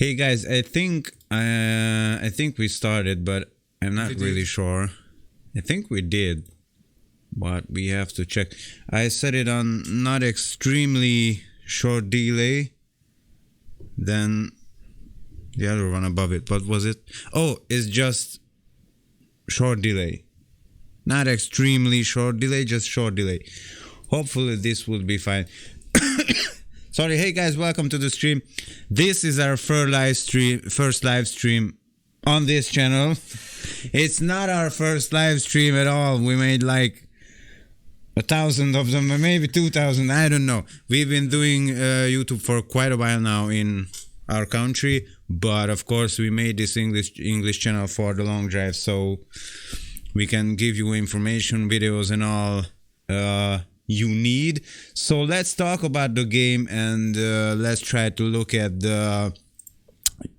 Hey guys, I think we started, but I'm not really sure. I think we did, but we have to check. I set it on not extremely short delay. Then the other one above it. What was it? Oh, it's just short delay. Not extremely short delay, just short delay. Hopefully this will be fine. Sorry, hey guys, welcome to the stream. This is our first live stream on this channel. It's not our first live stream at all. We made like 1,000 of them, maybe 2,000, I don't know. We've been doing YouTube for quite a while now in our country, but of course we made this English channel for the long drive, so we can give you information, videos and all you need. So let's talk about the game and let's try to look at the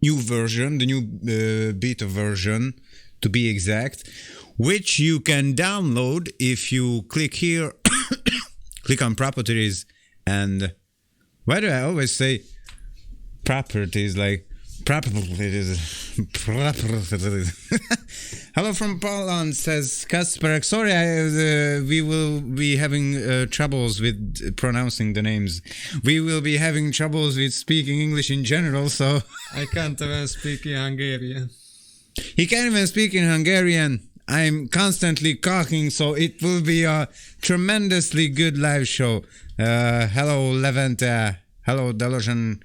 new version, the new beta version to be exact, which you can download if you click here, click on properties, and why do I always say properties like properties? Hello from Poland, says Kasper. Sorry, we will be having troubles with pronouncing the names. We will be having troubles with speaking English in general, so... I can't even speak in Hungarian. He can't even speak in Hungarian. I'm constantly talking, so it will be a tremendously good live show. Hello, Levente. Hello, Delusion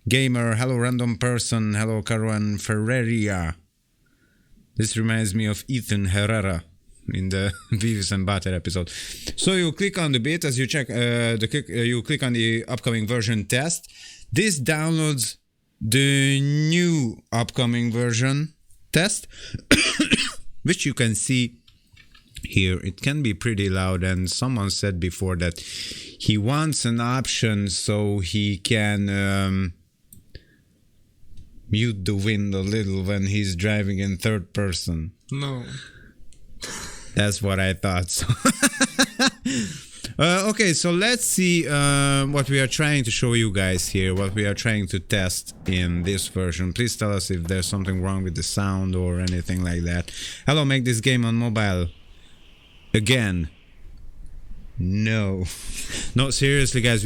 Gamer. Hello, Random Person. Hello, Caruan Ferreria. This reminds me of Ethan Herrera in the Beavis and Butter episode. So you click on the bit as you check you click on the upcoming version test. This downloads the new upcoming version test, which you can see here. It can be pretty loud, and someone said before that he wants an option so he can mute the wind a little when he's driving in third person. No. That's what I thought. So okay, so let's see what we are trying to show you guys here, what we are trying to test in this version. Please tell us if there's something wrong with the sound or anything like that. Hello, make this game on mobile. Again. No. No, seriously guys,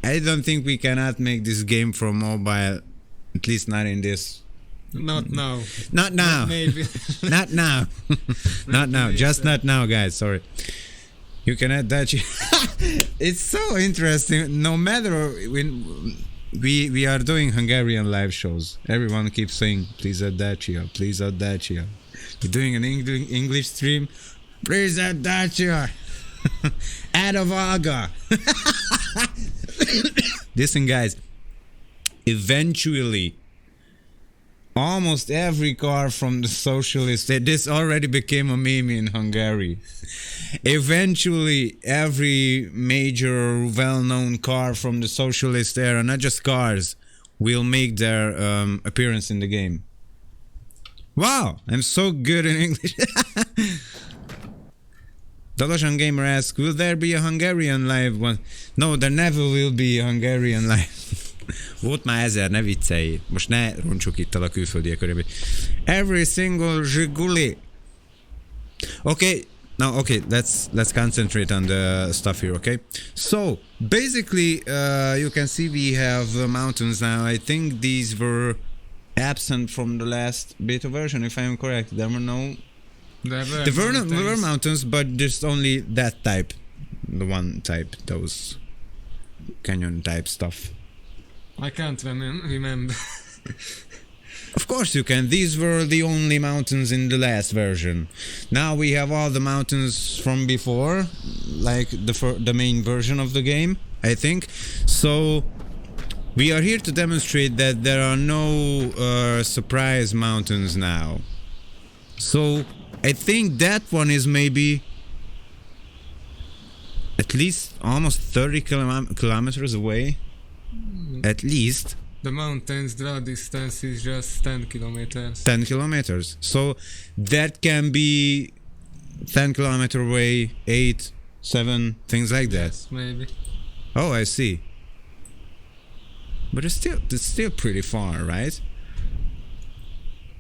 I don't think we cannot make this game for mobile. At least not in this. Not now. Not now. Maybe. Not now. Not now. Just not now, guys. Sorry. You can add that. It's so interesting. No matter when we are doing Hungarian live shows, everyone keeps saying, "Please add that here. Please add that here." We're doing an English stream. Please add that here. Add a vaga. Listen, guys. Eventually, almost every car from the socialist, this already became a meme in Hungary. Eventually, every major well-known car from the socialist era, not just cars, will make their appearance in the game. Wow, I'm so good in English. Delusion Gamer asks, will there be a Hungarian live one? No, there never will be a Hungarian live. Volt már 1000, ne viccelj. Most ne roncsuk itt el a külföldiek körébe. Every single Zsiguli. Okay, now okay, let's concentrate on the stuff here, okay? So, basically, you can see we have mountains now. I think these were absent from the last beta version, if I am correct. There were no... There were mountains, but just only that type. The one type, those canyon type stuff. I can't remember. Of course you can. These were the only mountains in the last version. Now we have all the mountains from before, like the main version of the game, I think. So we are here to demonstrate that there are no surprise mountains now. So I think that one is maybe at least almost 30 kilometers away. At least. The mountains draw distance is just 10 kilometers. 10 kilometers. So that can be 10 kilometer away, 8, 7, things like that. Yes, maybe. Oh, I see. But it's still pretty far, right?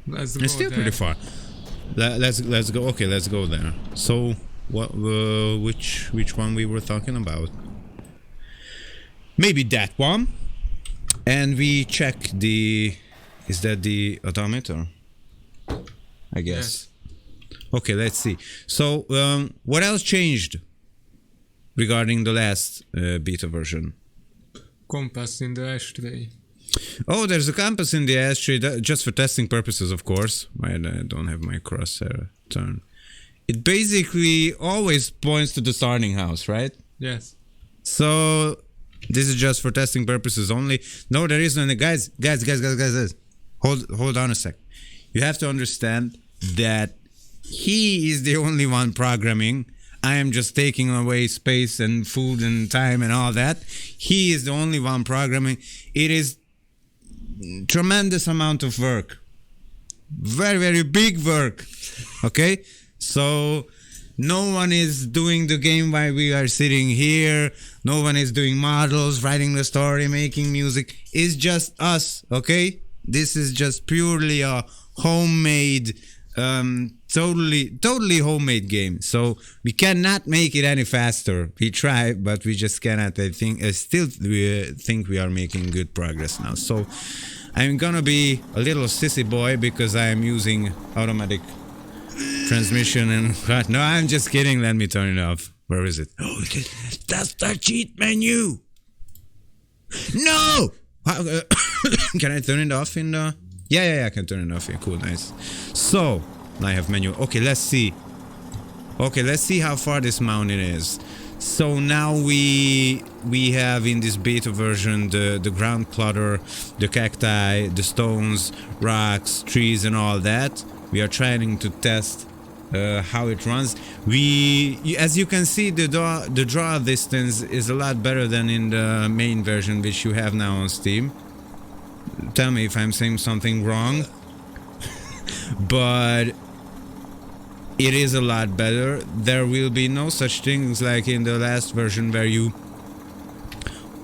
Let's go It's still there. pretty far. Let's go. Okay, let's go there. So what? Which one we were talking about? Maybe that one. And we check the. Is that the odometer? I guess. Okay, let's see. So what else changed regarding the last beta version? Compass in the ashtray. Oh, there's a compass in the ashtray, just for testing purposes, of course. I don't have my crosshair turned. It basically always points to the starting house, right? Yes. So this is just for testing purposes only. No, there is no. Guys. Hold on a sec. You have to understand that he is the only one programming. I am just taking away space and food and time and all that. He is the only one programming. It is tremendous amount of work. Very, very big work. Okay? So no one is doing the game while we are sitting here. No one is doing models, writing the story, making music. It's just us, okay? This is just purely a homemade, totally homemade game. So we cannot make it any faster. We try, but we just cannot. I still think we are making good progress now. So I'm gonna be a little sissy boy because I am using automatic transmission and no, I'm just kidding. Let me turn it off. Where is it? Oh, that's the cheat menu. No. Can I turn it off in the? Yeah, I can turn it off. Yeah, cool, nice. So I have menu. Okay, let's see. Let's see how far this mountain is. So now we have in this beta version the ground clutter, the cacti, the stones, rocks, trees, and all that. We are trying to test how it runs. As you can see, the draw distance is a lot better than in the main version, which you have now on Steam. Tell me if I'm saying something wrong, but it is a lot better. There will be no such things like in the last version where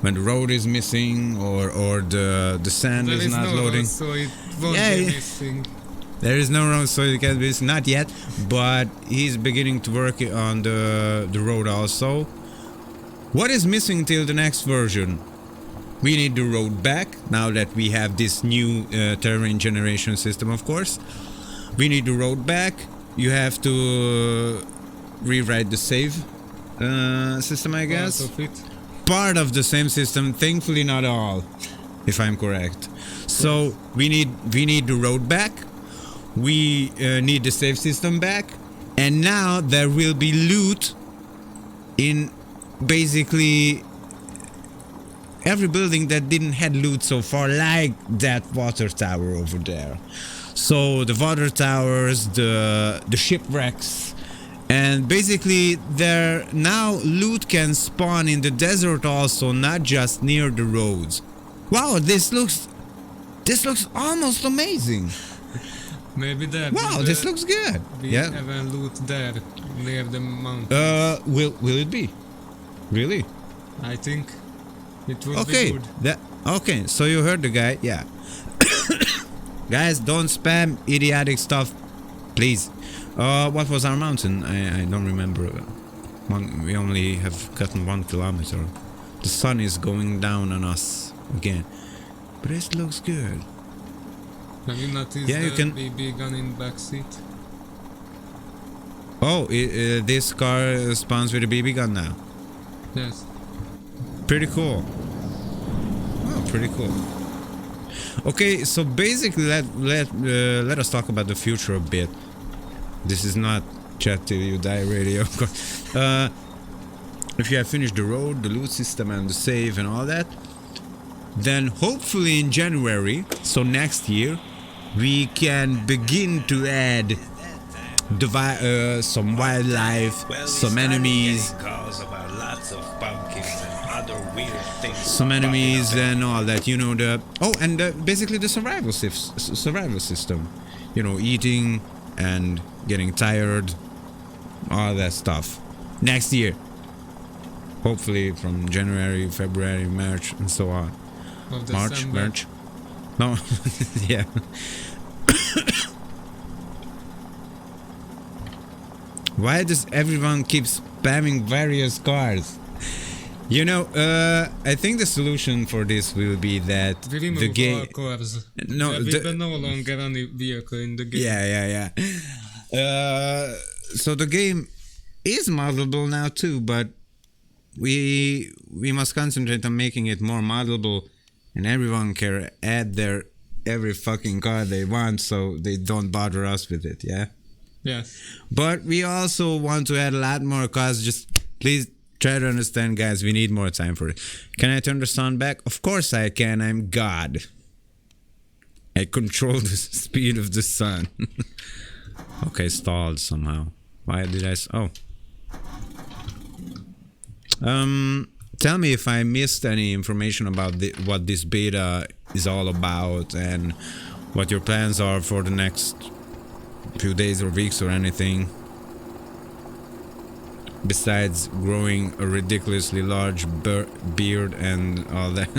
when the road is missing or the sand is not loading. Road, so it won't be missing. There is no road, so it can be not yet, but he's beginning to work on the road also. What is missing till the next version? We need the road back, now that we have this new terrain generation system, of course. We need the road back. You have to rewrite the save system, I guess. Part of the same system, thankfully not all, if I'm correct. So we need the road back. We need the save system back. And now there will be loot in basically every building that didn't had loot so far, like that water tower over there. So the water towers, the shipwrecks, and basically there now loot can spawn in the desert also, not just near the roads. Wow, this looks almost amazing. Maybe there. Wow, this looks good. We have a loot there near the mountain. Will it be? Really? I think it would be good. Okay, so you heard the guy, yeah. Guys, don't spam idiotic stuff, please. What was our mountain? I don't remember. We only have gotten 1 kilometer. The sun is going down on us again. But it looks good. Have you noticed the BB gun in backseat? Oh, this car spawns with a BB gun now. Yes. Pretty cool. Oh, pretty cool. Okay, so basically let us talk about the future a bit. This is not Chat Till You Die radio, of course. If you have finished the road, the loot system and the save and all that, then hopefully in January, so next year, we can begin to add some wildlife, some enemies, some enemies and all that, you know, basically the survival system, you know, eating and getting tired, all that stuff. Next year, hopefully from January, February, March, and so on. of March, December. March. No, yeah. Why does everyone keep spamming various cars? You know, I think the solution for this will be that We the remove game. all cars. No, There will be no longer any vehicle in the game. Yeah. So the game is moddable now too, but we must concentrate on making it more moddable, and everyone can add their every fucking car they want, so they don't bother us with it. Yeah. Yes. But we also want to add a lot more cars. Just please try to understand, guys. We need more time for it. Can I turn the sound back? Of course I can. I'm God. I control the speed of the sun. Okay, stalled somehow. Why did I? Oh. Tell me if I missed any information about what this beta is all about and what your plans are for the next few days or weeks or anything. Besides growing a ridiculously large beard and all that.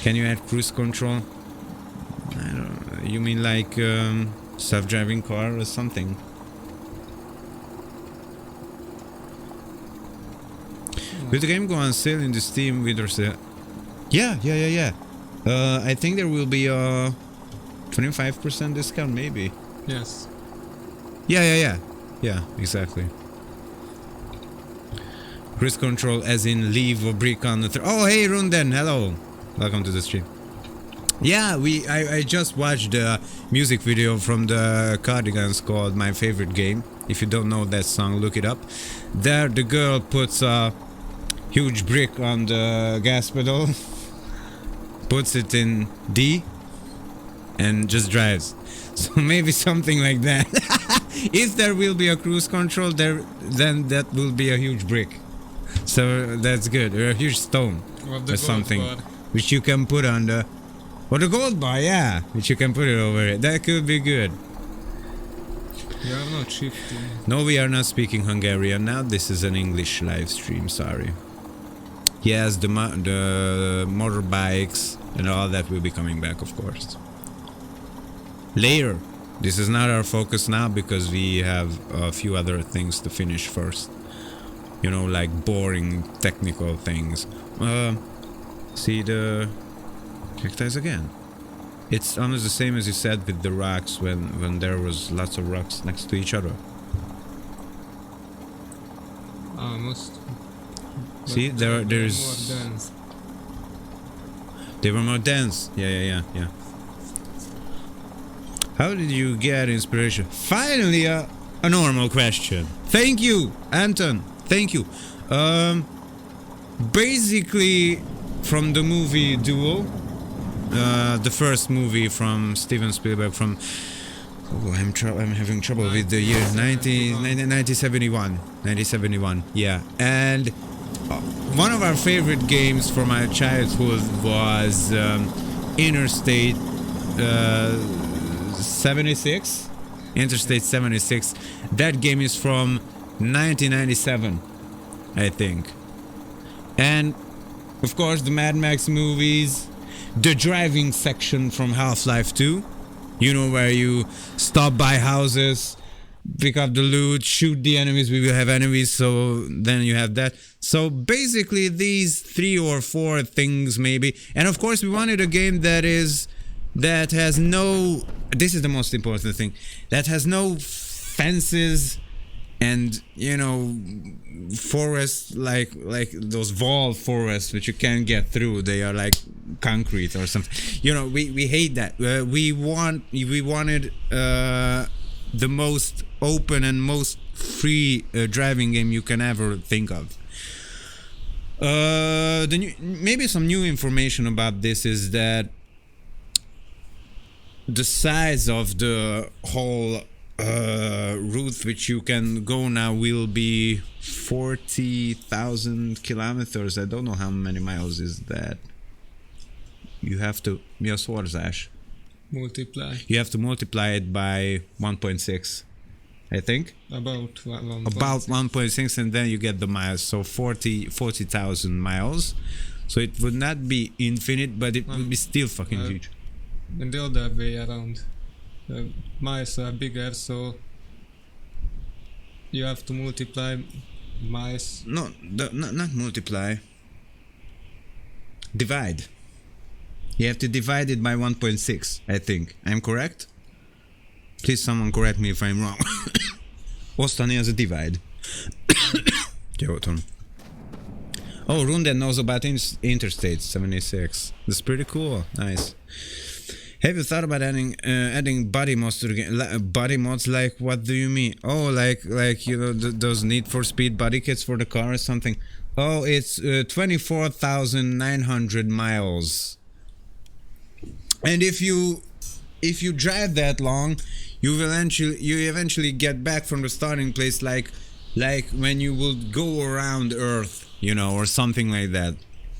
Can you add cruise control? I don't know. You mean like self-driving car or something? Will the game go on sale in the Steam with or sale? Yeah. I think there will be a 25% discount, maybe. Yes. Yeah, exactly. Cruise control as in leave a brick on the oh, hey Runden, hello. Welcome to the stream. Yeah, I just watched the music video from the Cardigans called My Favorite Game. If you don't know that song, look it up. There the girl puts a huge brick on the gas pedal, puts it in D, and just drives. So maybe something like that. If there will be a cruise control there, then that will be a huge brick. So that's good. Or a huge stone or something, which you can put on the... Or the gold bar, yeah, which you can put it over it. That could be good. We are not shifting. No, we are not speaking Hungarian now. This is an English live stream, sorry. Yes, the motorbikes and all that will be coming back, of course. Later. This is not our focus now because we have a few other things to finish first. You know, like boring technical things. See the cacti again. It's almost the same as you said with the rocks when there was lots of rocks next to each other. Almost. See, there's... More dense. They were more dense. Yeah. How did you get inspiration? Finally, a normal question. Thank you, Anton. Thank you. Basically, from the movie Duel, the first movie from Steven Spielberg from... Oh, I'm having trouble with the year 1971. 1971, yeah. And one of our favorite games from my childhood was Interstate 76. Interstate 76. That game is from 1997, I think. And of course the Mad Max movies, the driving section from Half-Life 2, you know, where you stop by houses, pick up the loot, shoot the enemies. We will have enemies, so then you have that. So basically these 3 or 4 things maybe. And of course we wanted a game that has no, this is the most important thing, that has no fences and, you know, forests like those wall forests which you can't get through. They are like concrete or something. You know, we hate that. We wanted the most open and most free driving game you can ever think of. Maybe some new information about this is that the size of the whole route which you can go now will be 40,000 kilometers. I don't know how many miles is that. You have to... Mi a szorzás? Multiply. You have to multiply it by 1.6, I think. About 1.6. About 1.6, and then you get the miles. So 40,000 miles. So it would not be infinite, but it would be still fucking huge. And the other way around. Miles are bigger, so you have to multiply miles. No, not multiply. Divide. You have to divide it by 1.6, I think. I'm correct? Please someone correct me if I'm wrong. Osztani az a divide. Jó, otthon. Oh, Runden knows about Interstate 76. That's pretty cool. Nice. Have you thought about adding body mods to the game? Body mods, like, what do you mean? Oh, like you know, those Need for Speed body kits for the car or something. Oh, it's 24,900 miles. And if you drive that long, you eventually get back from the starting place, like when you will go around Earth, you know, or something like that.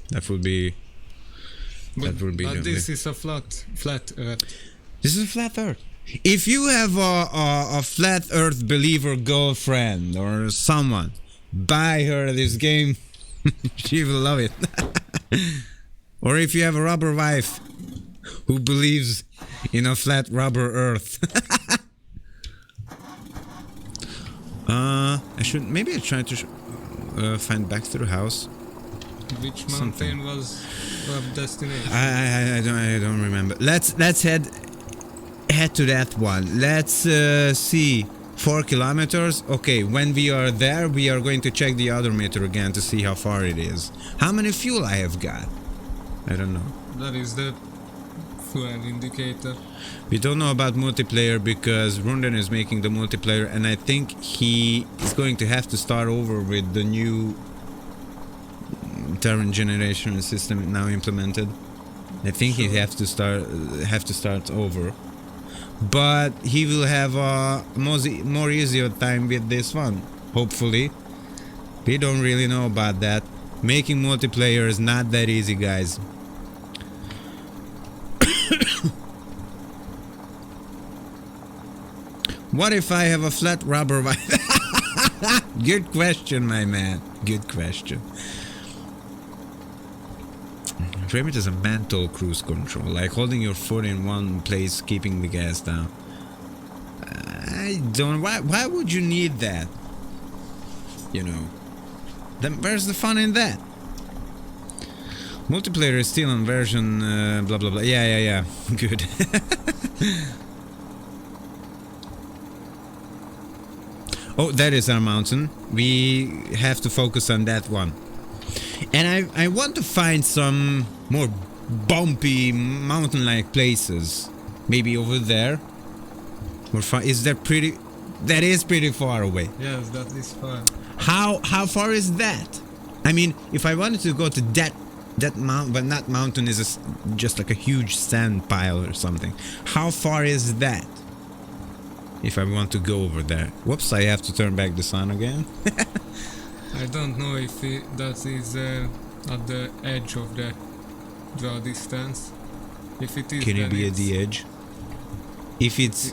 That would be. But this is a flat Earth. This is a flat Earth. If you have a flat Earth believer girlfriend or someone, buy her this game. She will love it. Or if you have a rubber wife who believes in a flat rubber Earth. Maybe I try to find back to the house. Which mountain was our destination? I don't remember. Let's head to that one. Let's see. 4 kilometers. Okay, when we are there, we are going to check the odometer again to see how far it is. How many fuel I have got? I don't know. That is the fuel indicator. We don't know about multiplayer because Runden is making the multiplayer, and I think he is going to have to start over with the new Terran generation system now implemented. I think he have to start over, but he will have a more easier time with this one. Hopefully, we don't really know about that. Making multiplayer is not that easy, guys. What if I have a flat rubber? Good question, my man. Good question. Frame it as a mental cruise control, like holding your foot in one place, keeping the gas down. I don't. Why would you need that? You know. Then where's the fun in that? Multiplayer is still on version blah blah blah. Yeah. Good. Oh, that is our mountain. We have to focus on that one. And I want to find some more bumpy mountain-like places. Maybe over there. Or far, is that pretty? That is pretty far away. Yes, that is far. How far is that? I mean, if I wanted to go to that mountain, but that mountain is just like a huge sand pile or something. How far is that? If I want to go over there. Whoops, I have to turn back the sun again. I don't know if that is at the edge of the draw distance. If it is, can it be at the edge? If it's...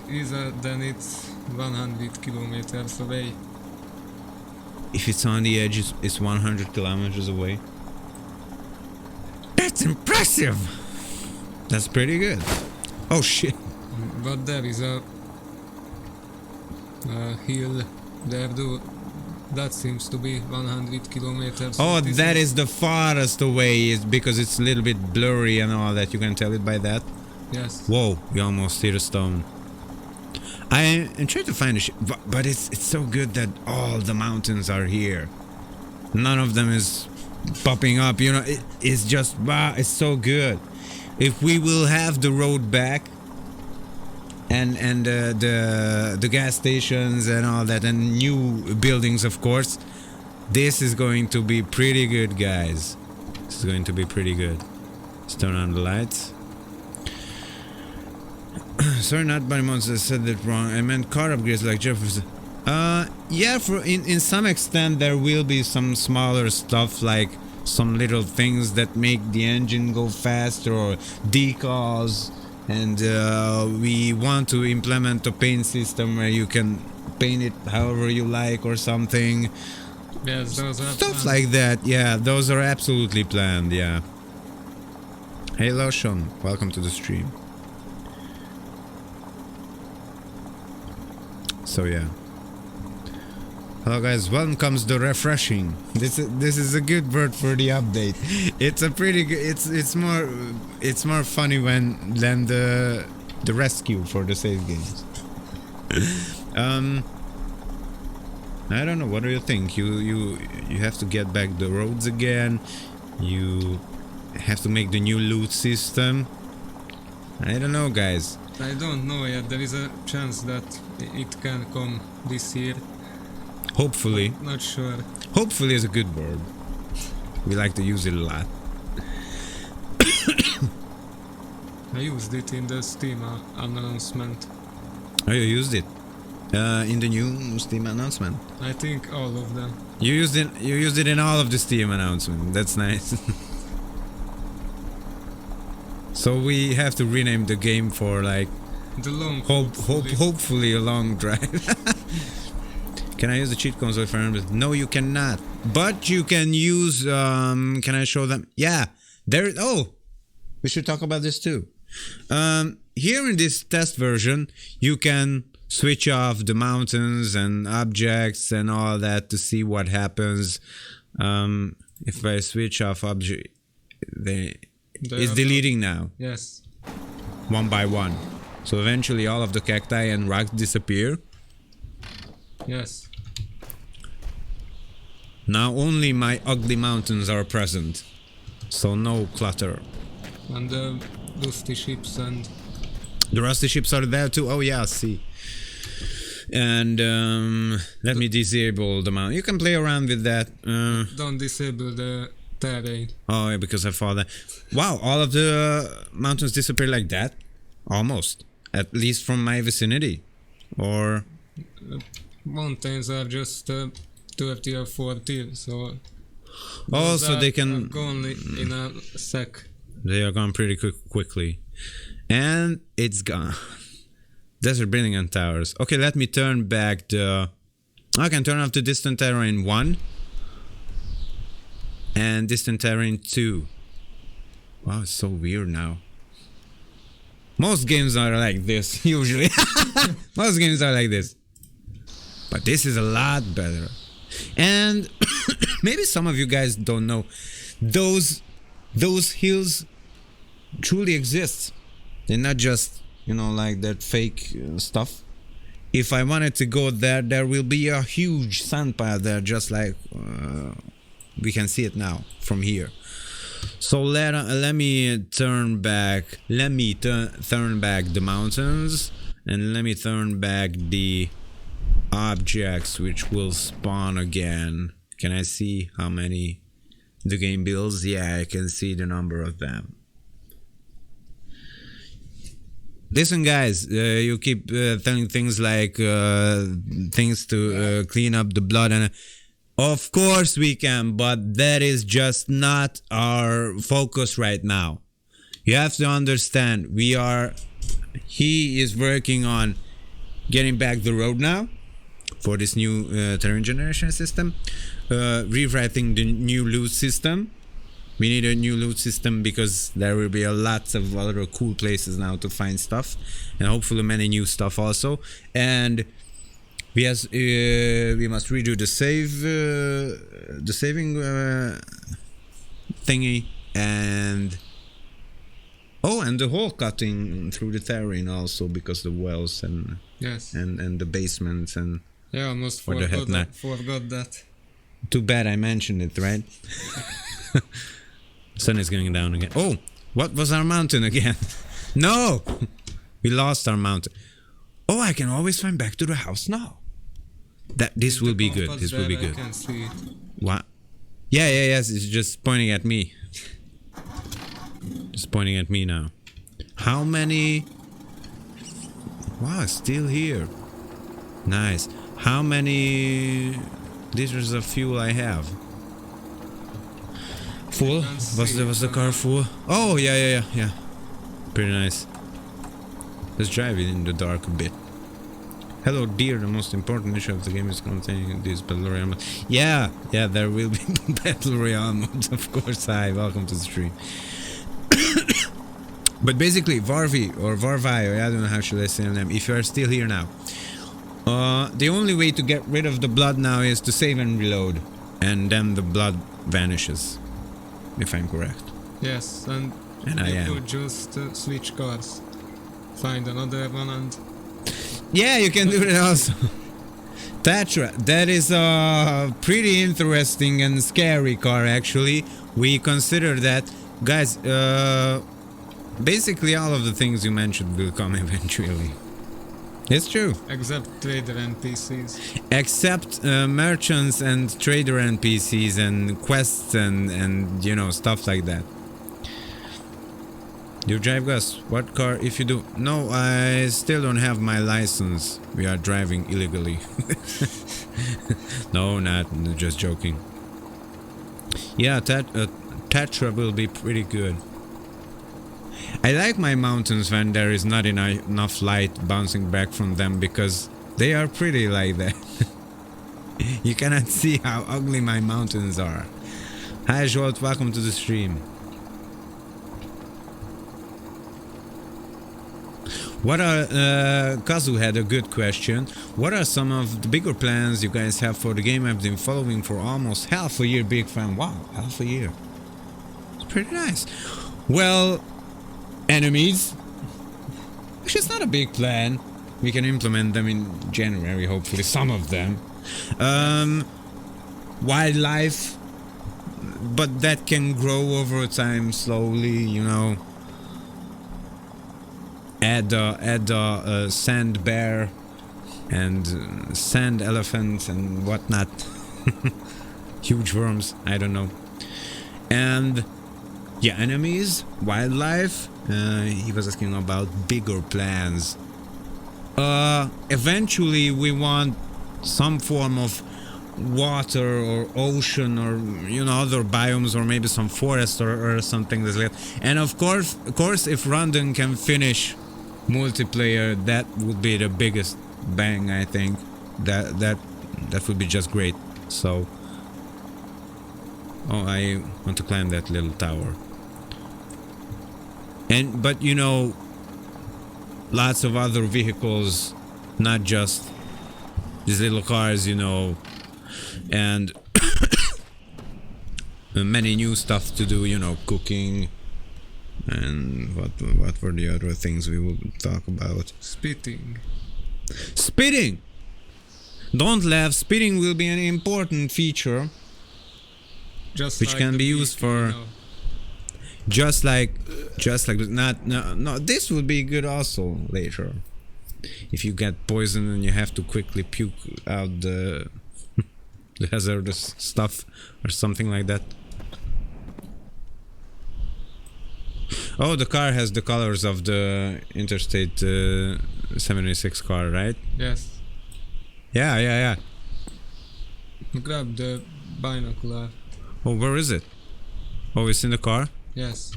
then it's 100 kilometers away. If it's on the edge, it's 100 kilometers away. That's impressive! That's pretty good. Oh shit. But there is a hill there, that seems to be 100 kilometers. Oh, that is the farthest away, is because it's a little bit blurry and all that. You can tell it by that. Yes. Whoa, we almost hit a stone. I'm trying to find a ship, but it's so good that all the mountains are here. None of them is popping up, you know. It's just, wow, it's so good. If we will have the road back, and the gas stations and all that, and new buildings, of course, this is going to be pretty good, guys. This is going to be pretty good. Let's turn on the lights. Sorry, not body mods. I said that wrong. I meant car upgrades like Jefferson. Yeah, in some extent there will be some smaller stuff, like some little things that make the engine go faster, or decals. And we want to implement a paint system where you can paint it however you like or something. Yes, those are stuff planned. like that. Yeah, those are absolutely planned. Yeah. Hey Lotion, welcome to the stream. So yeah. Hello guys, welcome to the refreshing. This is a good word for the update. It's a pretty good. It's more funny than the rescue for the save games. I don't know. What do you think? You have to get back the roads again. You have to make the new loot system. I don't know, guys. I don't know yet. There is a chance that it can come this year. Hopefully. Not sure. Hopefully is a good word. We like to use it a lot. I used it in the Steam announcement. Oh, you used it in the new Steam announcement. I think all of them. You used it. You used it in all of the Steam announcement. That's nice. So we have to rename the game for like The long. hopefully a long drive. Can I use the cheat console if I remember? No, you cannot. But you can use. Can I show them? Yeah, there. Oh, we should talk about this too. Here in this test version, you can switch off the mountains and objects and all that to see what happens. If I switch off object, it's deleting now. Yes. One by one. So eventually all of the cacti and rocks disappear. Yes. Now only my ugly mountains are present. So no clutter. And the rusty ships and... The rusty ships are there too. Oh yeah, I see. And let me disable the mount. You can play around with that. Don't disable the terrain. Oh yeah, because I thought that. Wow, all of the mountains disappear like that? Almost. At least from my vicinity. Or... Mountains are just 30 or 40, so... Oh, so they can... Gone in a sec. They are gone pretty quickly. And it's gone. Desert building and towers. Okay, let me turn back the... I can turn off the distant terrain 1. And distant terrain 2. Wow, it's so weird now. Most games are like this, usually. Most games are like this. But this is a lot better. And maybe some of you guys don't know. Those hills truly exist. They're not just, you know, like that fake stuff. If I wanted to go there, there will be a huge sand pile there, just like we can see it now from here. So let me turn back. Let me turn back the mountains, and let me turn back the objects which will spawn again. Can I see how many the game builds? Yeah, I can see the number of them. Listen guys, you keep telling things like things to clean up the blood, and of course we can, but that is just not our focus right now. You have to understand, he is working on getting back the road now for this new terrain generation system, rewriting the new loot system. We need a new loot system because there will be lots of other cool places now to find stuff, and hopefully many new stuff also. And we must redo the saving thingy, and and the hole cutting through the terrain also, because the wells and yes, and the basements and yeah, almost forgot that. Too bad I mentioned it, right? Sun is going down again. Oh, what was our mountain again? No, we lost our mountain. Oh, I can always find back to the house now. This will be good. This will be good. I can see it. What? Yeah, yes. It's just pointing at me. Just pointing at me now. How many? Wow, it's still here. Nice. How many liters of fuel I have? Full? Was the car full? Oh, yeah. Pretty nice. Let's drive it in the dark a bit. Hello, dear. The most important issue of the game is containing these battle royale modes. Yeah, there will be battle royale modes, of course. Hi, welcome to the stream. But basically, Varvi or Varvi, or I don't know how should I say them. If you are still here now, the only way to get rid of the blood now is to save and reload, and then the blood vanishes. If I'm correct. Yes, and I you am. could just switch cars, find another one, and Yeah, you can do that also. Tatra, that is a pretty interesting and scary car actually. We consider that. Guys, basically all of the things you mentioned will come eventually. It's true. except trader NPCs. Except merchants and trader NPCs and quests and you know, stuff like that. You drive, Gus? What car? If you do... No, I still don't have my license. We are driving illegally. No, not. Just joking. Yeah, Tatra will be pretty good. I like my mountains when there is not enough light bouncing back from them because they are pretty like that. You cannot see how ugly my mountains are. Hi Jolt, welcome to the stream. What are Kazu had a good question. What are some of the bigger plans you guys have for the game? I've been following for almost half a year. Big fan. Wow, half a year. It's pretty nice. Well, enemies. Actually, it's not a big plan. We can implement them in January, hopefully, some of them. Wildlife, but that can grow over time slowly, you know. Add a sand bear and sand elephant and whatnot. Huge worms, I don't know. And yeah, enemies, wildlife. He was asking about bigger plans. Eventually we want some form of water or ocean or, you know, other biomes, or maybe some forest or something like that. And of course if London can finish multiplayer, that would be the biggest bang, I think. That would be just great. So I want to climb that little tower. But you know, lots of other vehicles, not just these little cars, you know, and many new stuff to do, you know, cooking, and what were the other things we would talk about? Spitting. Spitting! Don't laugh, spitting will be an important feature, Just which like can the be used beak, for... you know. Just like no, this would be good also later. If you get poisoned and you have to quickly puke out the the hazardous stuff or something like that. Oh, the car has the colors of the Interstate 76 car, right? Yes. Yeah. Grab the binocular. Oh, where is it? Oh, it's in the car? Yes.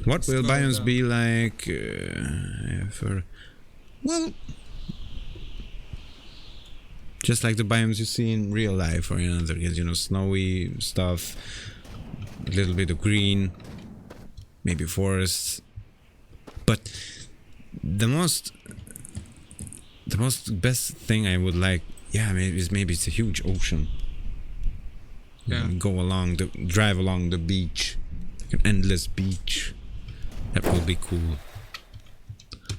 What will Scroll biomes down. be like well, just like the biomes you see in real life or in other games, you know, snowy stuff, a little bit of green, maybe forests. But the most best thing I would like, yeah, maybe it's a huge ocean. Yeah. Drive along the beach, like an endless beach. That would be cool.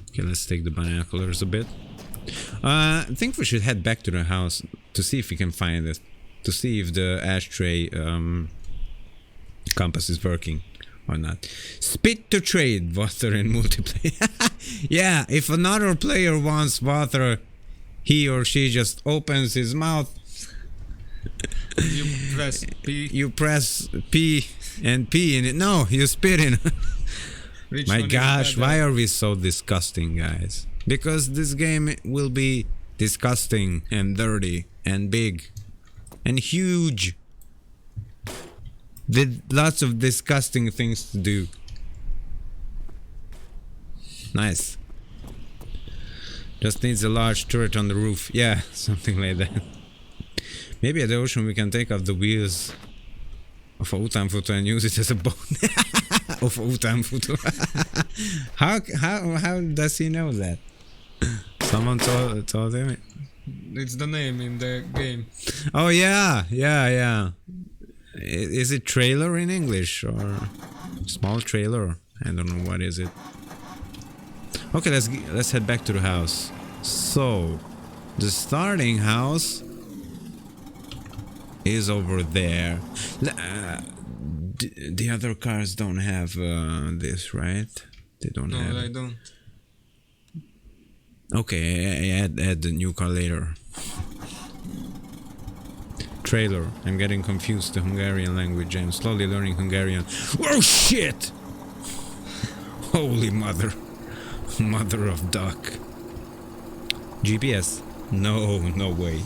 Okay, let's take the binoculars a bit. I think we should head back to the house to see if we can find it. To see if the ashtray compass is working or not. Spit to trade water in multiplayer. Yeah, if another player wants water, he or she just opens his mouth. You press P. You press P and P in it. No, you spit in. Which My one is gosh, better? why are we so disgusting, guys? Because this game will be disgusting and dirty and big and huge, with lots of disgusting things to do. Nice. Just needs a large turret on the roof. Yeah, something like that. Maybe at the ocean we can take off the wheels of a utánfutó and use it as a boat. Of a utánfutó. How does he know that? Someone told him. It's the name in the game. Oh yeah. Is it trailer in English or small trailer? I don't know what is it. Okay, let's head back to the house. So, the starting house is over there. The other cars don't have this, right? They don't have. No, I don't. Okay, I add the new car later. Trailer. I'm getting confused. The Hungarian language. I'm slowly learning Hungarian. Oh shit! Holy mother. Mother of duck. GPS? No way.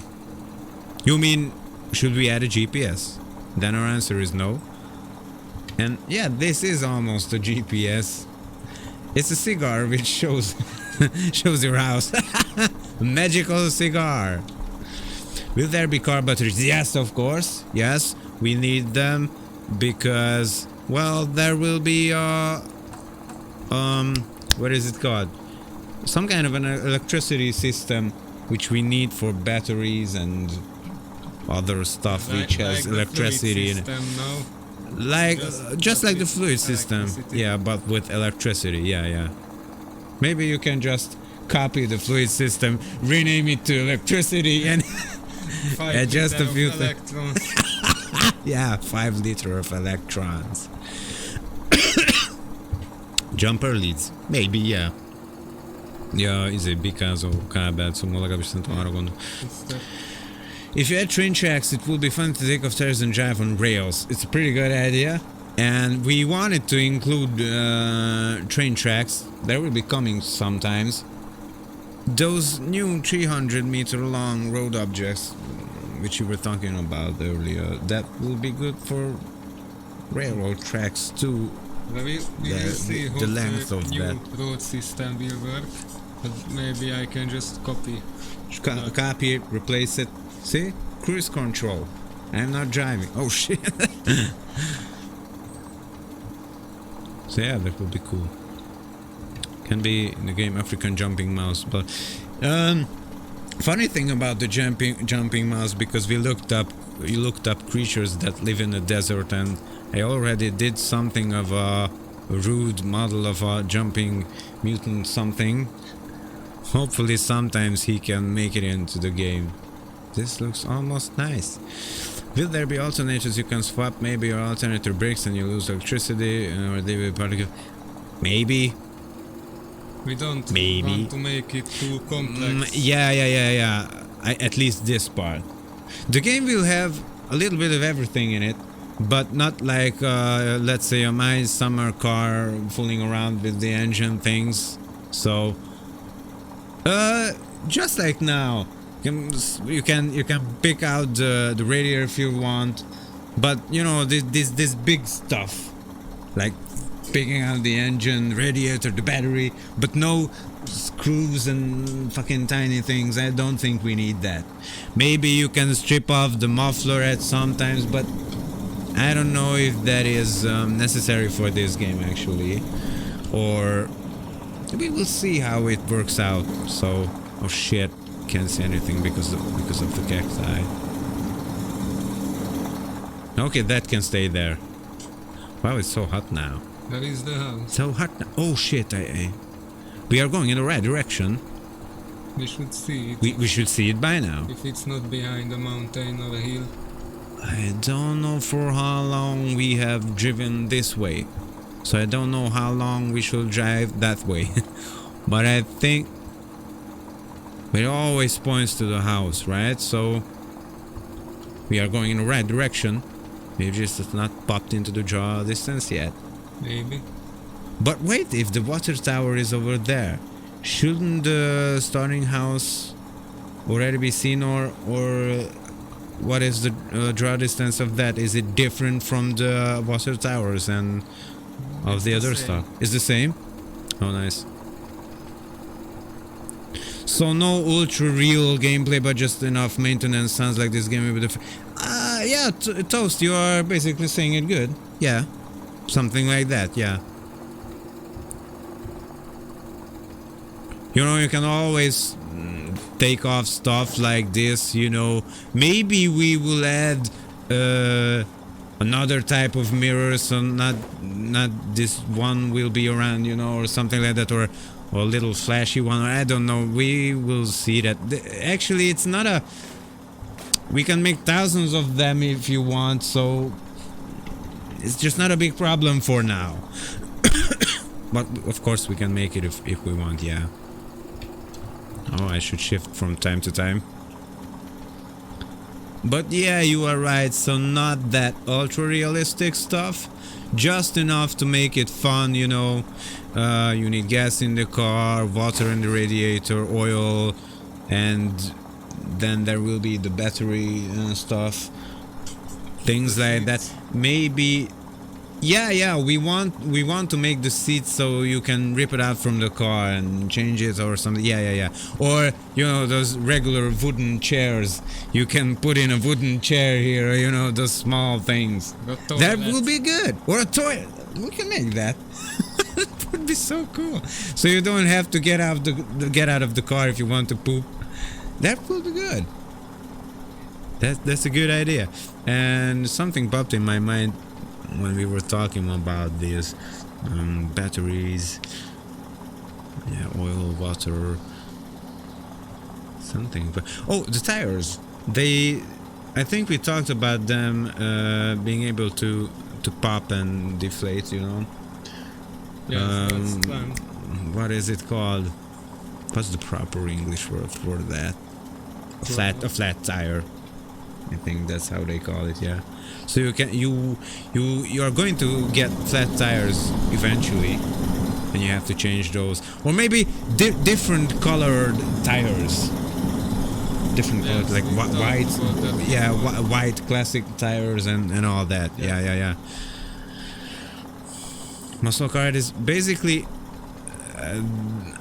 You mean, should we add a GPS? Then our answer is no. And yeah, this is almost a GPS. It's a cigar which shows shows your house. Magical cigar. Will there be car batteries? Yes, of course. Yes, we need them because, well, there will be what is it called? Some kind of an electricity system which we need for batteries and other stuff which has electricity in it. Like just like the fluid system. Yeah, but with electricity. Yeah. Maybe you can just copy the fluid system, rename it to electricity and adjust a few things. Yeah, 5 liters of electrons. Jumper leads. Maybe, yeah. Ja, bikázó kábelt, szóval legalábbis szerintem arra gondol. If you add train tracks, it will be fun to take off tires and drive on rails. It's a pretty good idea. And we wanted to include train tracks. They will be coming sometimes. Those new 300 meter long road objects, which you were talking about earlier, that will be good for railroad tracks too. We will see how the length of new that road system will work. But maybe I can just copy. Copy it, replace it. See? Cruise control. I'm not driving. Oh shit. So yeah, that would be cool. Can be in the game African jumping mouse, but funny thing about the jumping mouse, because we looked up creatures that live in the desert, and I already did something of a rude model of a jumping mutant something. Hopefully sometimes he can make it into the game. This looks almost nice. Will there be alternators you can swap? Maybe your alternator breaks and you lose electricity, or they will particle. Maybe. We don't want to make it too complex. Yeah. At least this part. The game will have a little bit of everything in it, but not like, let's say, a my summer car fooling around with the engine things. So, just like now, you can pick out the radiator if you want, but you know this big stuff, like picking out the engine, radiator, the battery, but no screws and fucking tiny things. I don't think we need that. Maybe you can strip off the muffler at sometimes, but I don't know if that is necessary for this game actually, or we will see how it works out. So, oh shit, can't see anything because of the cacti. Okay, that can stay there. Wow, it's so hot now. That is the house. So hot now. Oh shit, we are going in the right direction. We should see it. We should see it by now. If it's not behind a mountain or a hill. I don't know for how long we have driven this way, so I don't know how long we should drive that way. But I think it always points to the house, right? So we are going in the right direction. We've just not popped into the draw distance yet. Maybe. But wait, if the water tower is over there, shouldn't the starting house already be seen, or what is the draw distance of that? Is it different from the water towers and of the other stuff? It's the same? Oh, nice. So no ultra real gameplay, but just enough maintenance. Sounds like this game will be Yeah, toast. You are basically saying it good. Yeah, something like that. Yeah. You know, you can always take off stuff like this. You know, maybe we will add another type of mirror, so not this one will be around, you know, or something like that, or a little flashy one. I don't know. We will see that. Actually, it's not a. We can make thousands of them if you want, so it's just not a big problem for now. But of course, we can make it if we want. Yeah. Oh, I should shift from time to time. But yeah, you are right, so not that ultra realistic stuff, just enough to make it fun, you know. You need gas in the car, water in the radiator, oil, and then there will be the battery and stuff, things like that. Maybe yeah, we want to make the seat so you can rip it out from the car and change it or something. Yeah. Or, you know, those regular wooden chairs. You can put in a wooden chair here, you know, those small things. That will be good. Or a toilet. We can make that. That would be so cool. So you don't have to get out of the car if you want to poop. That will be good. That's a good idea. And something popped in my mind when we were talking about these batteries, yeah, oil, water, something. But oh, the tires. I think we talked about them being able to pop and deflate. You know. Yes, that's what is it called? What's the proper English word for that? A flat tire. I think that's how they call it. Yeah. So you are going to get flat tires eventually, and you have to change those, or maybe different colored tires, different colors, like white, yeah, white classic tires and all that. Yeah. Muscle car is basically.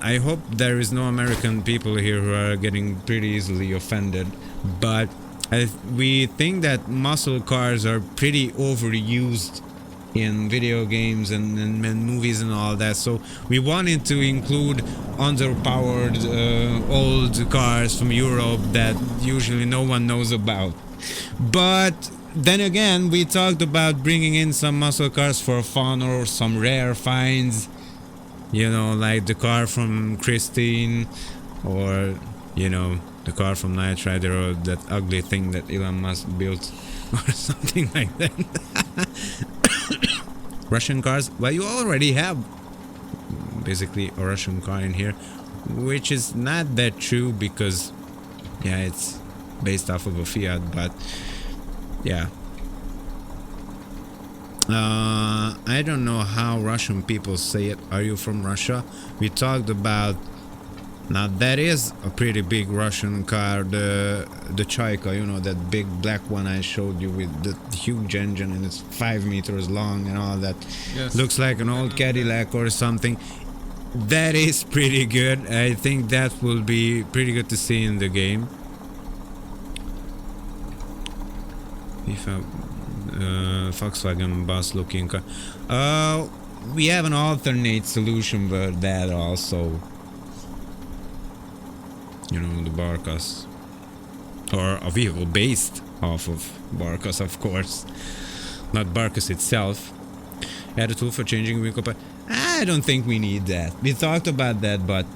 I hope there is no American people here who are getting pretty easily offended, but. We think that muscle cars are pretty overused in video games and movies and all that, so we wanted to include underpowered old cars from Europe that usually no one knows about. But then again, we talked about bringing in some muscle cars for fun or some rare finds, you know, like the car from Christine, or, you know, the car from Knight Rider, or that ugly thing that Elon Musk built, or something like that. Russian cars, well, you already have basically a Russian car in here, which is not that true because, yeah, it's based off of a Fiat, but yeah. I don't know how Russian people say it. Are you from Russia? We talked about. Now that is a pretty big Russian car, the Chaika, you know, that big black one I showed you with the huge engine, and it's 5 meters long and all that. Yes. Looks like an old Cadillac or something. That is pretty good. I think that will be pretty good to see in the game. If a Volkswagen bus looking car. We have an alternate solution for that also. You know, the Barkas, or a vehicle based off of Barkas, of course, not Barkas itself. Add a tool for changing vehicle. I don't think we need that. We talked about that, but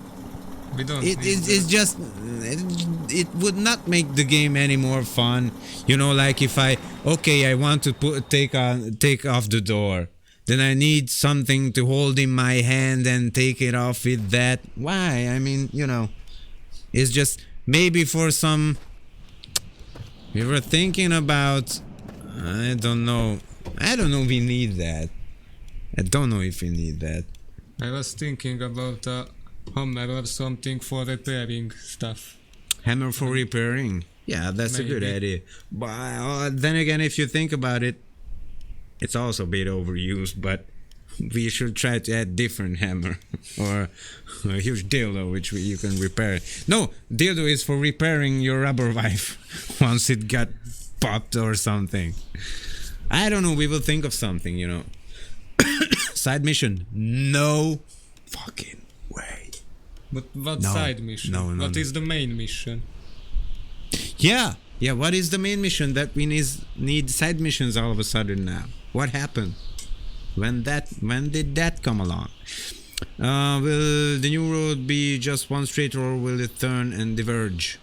we don't. It's just it would not make the game any more fun. You know, like if I want to take off the door. Then I need something to hold in my hand and take it off with that. Why? I mean, you know. It's just maybe for some. We were thinking about. I don't know. We need that. I don't know if we need that. I was thinking about a hammer or something for repairing stuff. Hammer for repairing? Yeah, that's maybe a good idea. But then again, if you think about it, it's also a bit overused. But we should try to add different hammer or a huge dildo which you can repair. No, dildo is for repairing your rubber wife once it got popped or something. I don't know. We will think of something, you know. Side mission. No fucking way. But what No. side mission? No, What no. is the main mission? Yeah. Yeah, what is the main mission that we need side missions all of a sudden now? What happened? When did that come along? Will the new road be just one straight or will it turn and diverge?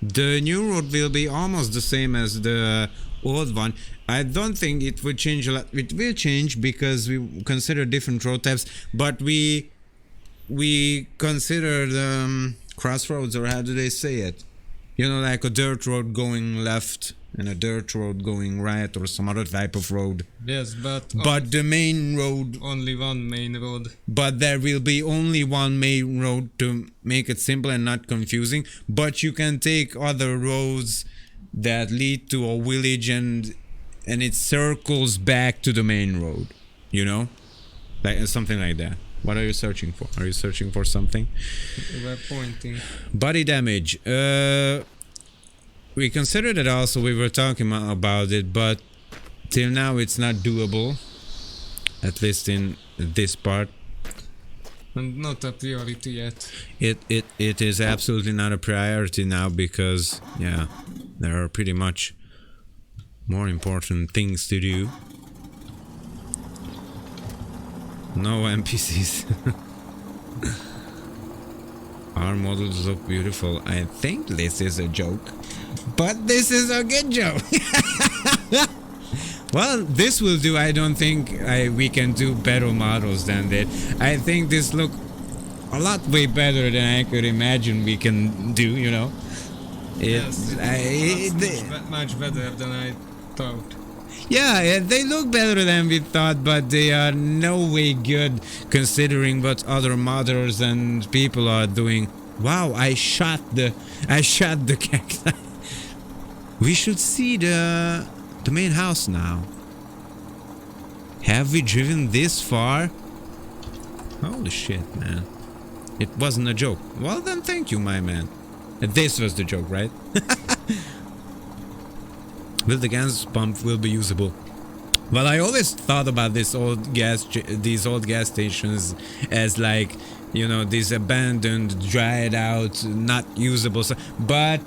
The new road will be almost the same as the old one. I don't think it will change a lot. It will change because we consider different road types, but we consider the crossroads, or how do they say it? You know, like a dirt road going left and a dirt road going right, or some other type of road. Yes, but The main road, only one main road. but there will be only one main road to make it simple and not confusing. But you can take other roads that lead to a village and it circles back to the main road, you know? Like something like that. What are you searching for? Are you searching for something? We're pointing. Body damage. We considered it also, we were talking about it, but till now it's not doable. At least in this part. And not a priority yet. It is absolutely not a priority now because, yeah, there are pretty much more important things to do. No NPCs. Our models look beautiful. I think this is a joke, but this is a good joke. Well, this will do. I don't think we can do better models than that. I think this look a lot way better than I could imagine we can do, you know. Much better than I thought. Yeah, they look better than we thought, but they are no way good considering what other modders and people are doing. Wow, I shot the cacti. We should see the main house now. Have we driven this far? Holy shit, man. It wasn't a joke. Well then, thank you, my man. This was the joke, right? Will the gas pump will be usable? Well, I always thought about these old gas stations as like, you know, these abandoned, dried out, not usable. But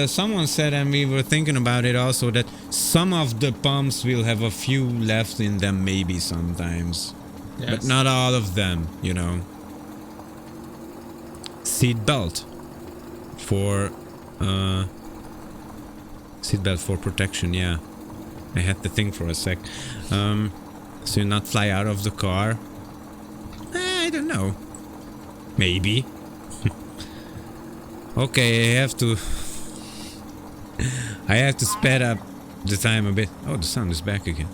someone said, and we were thinking about it also, that some of the pumps will have a few left in them, maybe sometimes, Yes. but not all of them. You know. Seat belt for. Seatbelt for protection, yeah. I had to think for a sec. So you not fly out of the car? I don't know. Maybe. Okay, I have to speed up the time a bit. Oh, the sound is back again.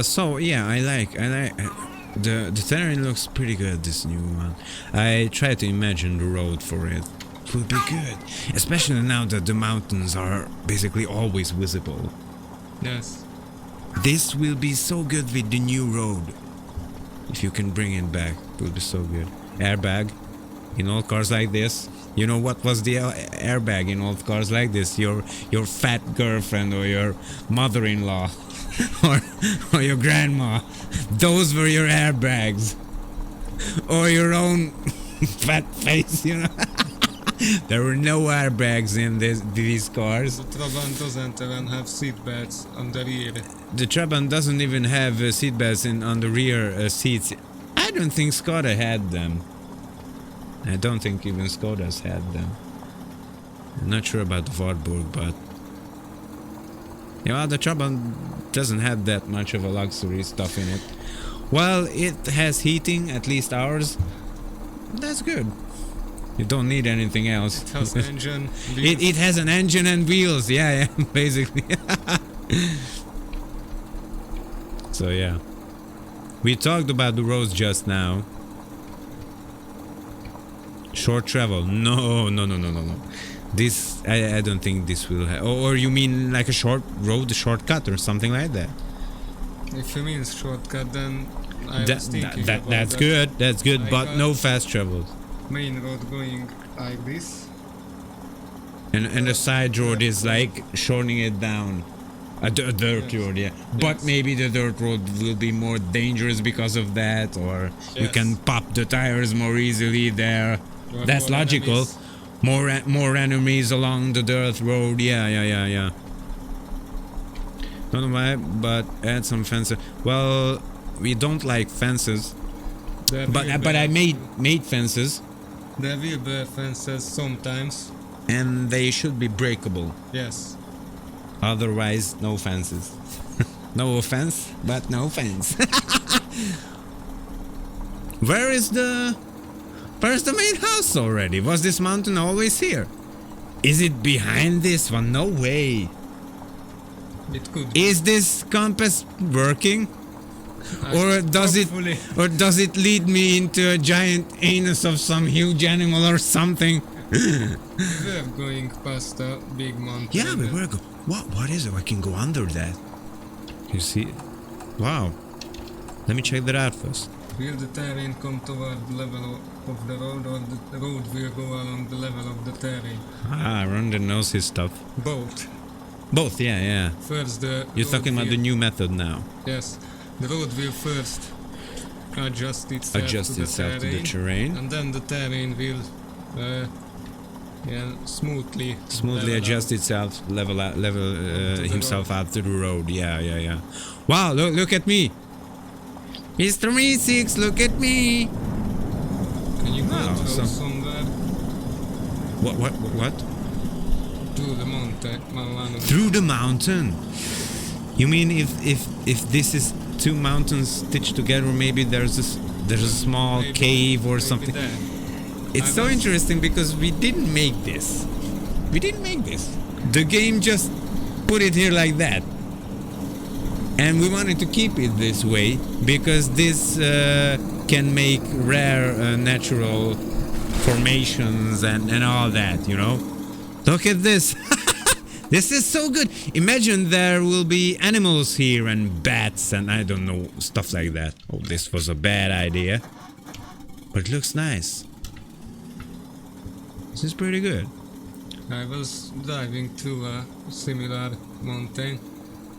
So yeah, I like the terrain looks pretty good, this new one. I try to imagine the road for it. It will be good, especially now that the mountains are basically always visible. Yes. This will be so good with the new road. If you can bring it back, it will be so good. Airbag in all cars like this. You know what was the airbag in old cars like this? Your fat girlfriend or your mother-in-law or your grandma. Those were your airbags. Or your own fat face, you know. There were no airbags in these cars. The Trabant doesn't even have seat belts on the rear. The Trabant doesn't even have seat belts on the rear seats. I don't think Skoda had them. I don't think even Skodas had them. I'm not sure about the Wartburg, but... Yeah, the Trabant doesn't have that much of a luxury stuff in it. Well, it has heating, at least ours. That's good. You don't need anything else. It has engine, it has an engine and wheels, yeah, basically. So yeah. We talked about the roads just now. Short travel. No. This, I don't think this will have... Or you mean like a short road, a shortcut or something like that? If you mean shortcut, then I was thinking about that's good, I but got no fast travels. main road going like this. And the side road is like shortening it down. A dirt road, yeah. But Yes. maybe the dirt road will be more dangerous because of that, or you Yes. can pop the tires more easily there. Or That's more logical. enemies. More enemies along the dirt road. Yeah. Don't know why, but add some fences. Well, we don't like fences, There but will I be- made fences, There will be fences sometimes. and they should be breakable. Yes. Otherwise, no fences. No offense, but no fence. Where's the main house already? Was this mountain always here? Is it behind this one? No way. It could be. Is this compass working? Or Hopefully. does it lead me into a giant anus of some huge animal or something? We're going past a big mountain. Yeah, we were what is it? I can go under that. You see it? Wow. Let me check that out first. Will the terrain come toward the level of the road, or the road will go along the level of the terrain? Ah, Rondon knows his stuff. Both. Both, yeah. First the You're road talking about the will- new method now. Yes. The road will first adjust itself Adjust to itself the to the terrain. and then the terrain will smoothly level Adjust out. itself, level the himself out to the road. Yeah. Wow, look at me. Mr. Me6, look at me. Can you go Wow, through so- somewhere What? to the mountain? Through the mountain. You mean if this is two mountains stitched together, maybe there's a small Maybe- cave or maybe something. there. It's I so was- interesting because we didn't make this. The game just put it here like that. And we wanted to keep it this way because this can make rare natural formations and all that, you know? Look at this. This is so good. Imagine there will be animals here and bats and I don't know, stuff like that. Oh, this was a bad idea. But it looks nice. This is pretty good. I was driving through a similar mountain,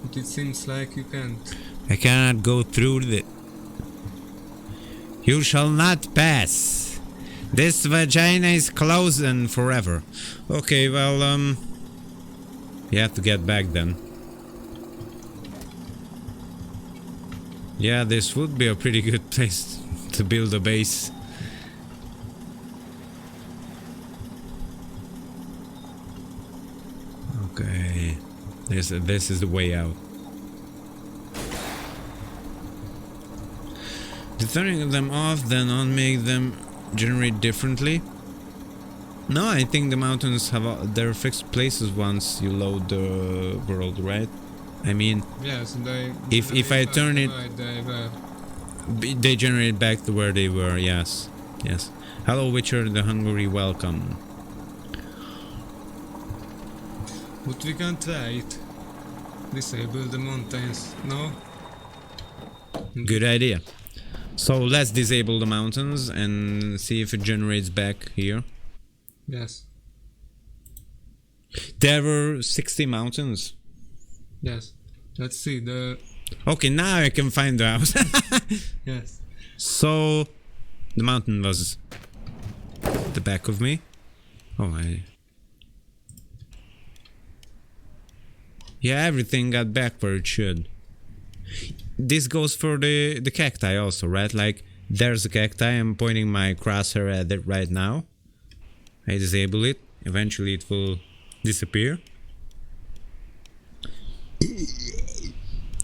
but it seems like you can't. I cannot go through the... You shall not pass. This vagina is closed and forever. Okay, well, you have to get back then. Yeah, this would be a pretty good place to build a base. Okay, this is the way out. Turning them off, then on, make them generate differently. No, I think the mountains have their fixed places once you load the world, right? I mean, Yes, they. If I turn it- right, they were. they generate back to where they were. Yes. Hello, Witcher the Hungry, welcome. But we can try it. Disable the mountains. No. Good idea. So let's disable the mountains and see if it generates back here. Yes. There were 60 mountains. Yes. Let's see the. Okay, now I can find the house. Yes. So the mountain was at the back of me. Yeah, everything got back where it should. This goes for the cacti also, right? Like, there's a cacti, I'm pointing my crosshair at it right now. I disable it, eventually it will disappear.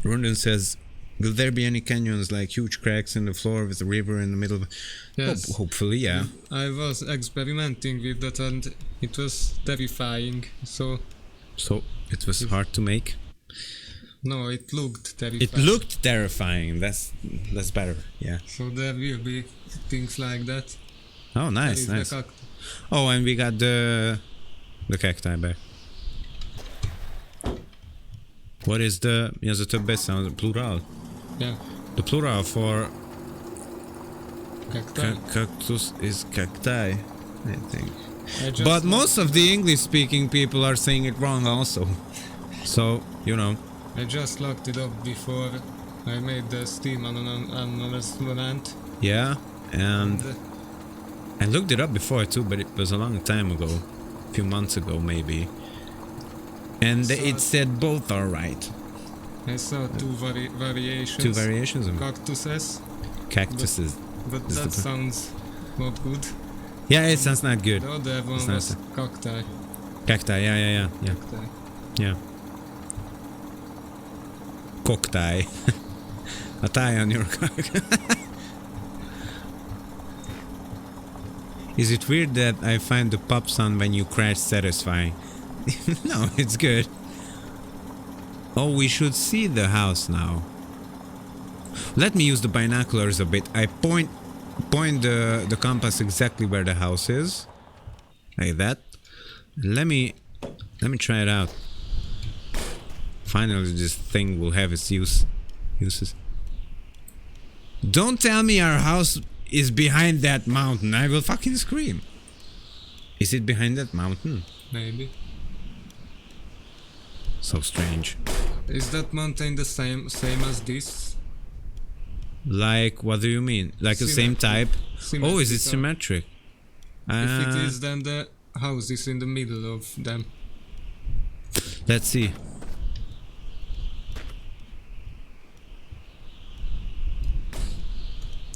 Rondon says, will there be any canyons like huge cracks in the floor with a river in the middle? Yes. Hopefully, yeah. I was experimenting with that and it was terrifying. So It was hard to make. no, it looked terrifying. It looked terrifying. That's better. Yeah. So there will be things like that. Oh, There nice, is nice. the cactus. Oh, and we got the cacti back. What is the... Ja, to bez sound plural. Yeah. The plural for Cacti. cactus is cacti, I think. But most of the English-speaking people are saying it wrong also. So, you know. I just looked it up before I made the Steam announcement. Yeah, and I looked it up before too, but it was a long time ago. A few months ago maybe. And it said both are right. I saw two variations. Two variations of cactuses. Cactuses. But that sounds not good. Yeah, it sounds not good. The other one was cacti. Cacti, yeah. Cacti. Yeah. Cocktie. A tie on your cock. Is it weird that I find the pop sound when you crash satisfying? No, it's good. Oh, we should see the house now. Let me use the binoculars a bit. I point the compass exactly where the house is. Like that. Let me try it out. Finally, this thing will have its uses. Don't tell me our house is behind that mountain. I will fucking scream. Is it behind that mountain? Maybe. So strange. Is that mountain the same as this? Like, what do you mean? Like the same type? Oh, is it symmetric? If it is, then the house is in the middle of them. Let's see.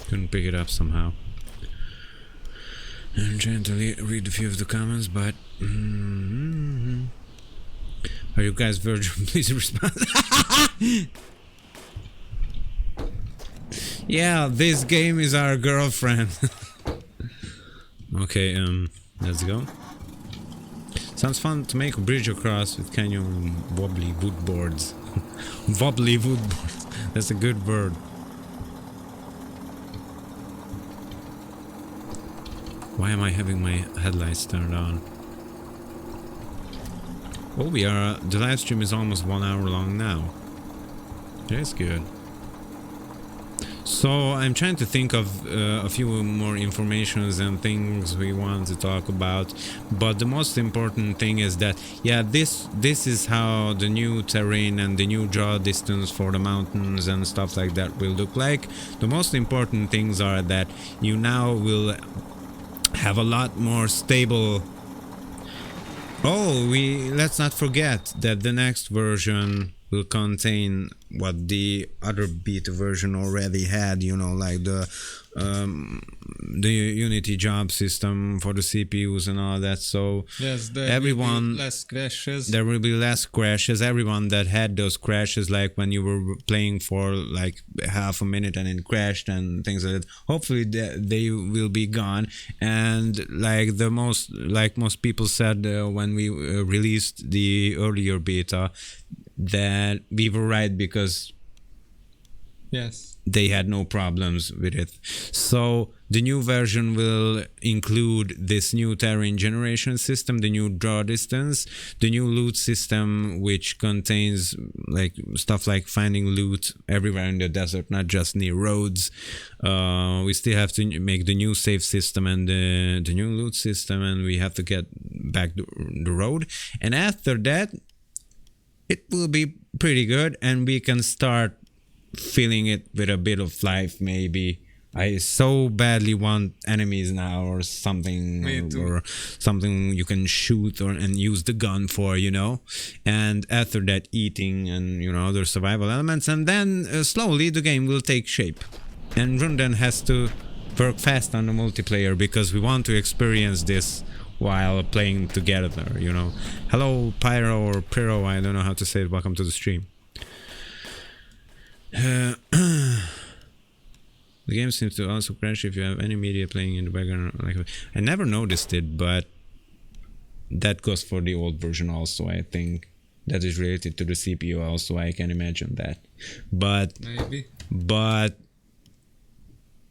Couldn't pick it up somehow. I'm trying to read a few of the comments, but... Are you guys virgin? Please respond. Yeah, this game is our girlfriend. Okay, let's go. Sounds fun to make a bridge across with kind of wobbly wood boards. Wobbly wood boards. That's a good word. Why am I having my headlights turned on? Oh, the live stream is almost 1 hour long now. That's good. So I'm trying to think of a few more informations and things we want to talk about, but the most important thing is that, yeah, this is how the new terrain and the new draw distance for the mountains and stuff like that will look like. The most important things are that you now will have a lot more stable. Oh, let's not forget that the next version will contain what the other beta version already had, you know, like the Unity job system for the CPUs and all that. So yes, there will be less crashes. There will be less crashes. Everyone that had those crashes, like when you were playing for like half a minute and it crashed and things like that, hopefully they will be gone. And like most people said when we released the earlier beta, that we were right, because yes, they had no problems with it. So the new version will include this new terrain generation system, the new draw distance, the new loot system, which contains like stuff like finding loot everywhere in the desert, not just near roads. We still have to make the new save system and the new loot system, and we have to get back the road. And after that, it will be pretty good, and we can start filling it with a bit of life, maybe. I so badly want enemies now, or something, or something you can shoot and use the gun for, you know. And after that, eating and, you know, other survival elements, and then slowly the game will take shape. And Rundan has to work fast on the multiplayer, because we want to experience this while playing together, you know. Hello, Pyro or Pyro, I don't know how to say it. Welcome to the stream. The game seems to also crash if you have any media playing in the background. Like, I never noticed it, but that goes for the old version also, I think. That is related to the CPU also, I can imagine that. But maybe. But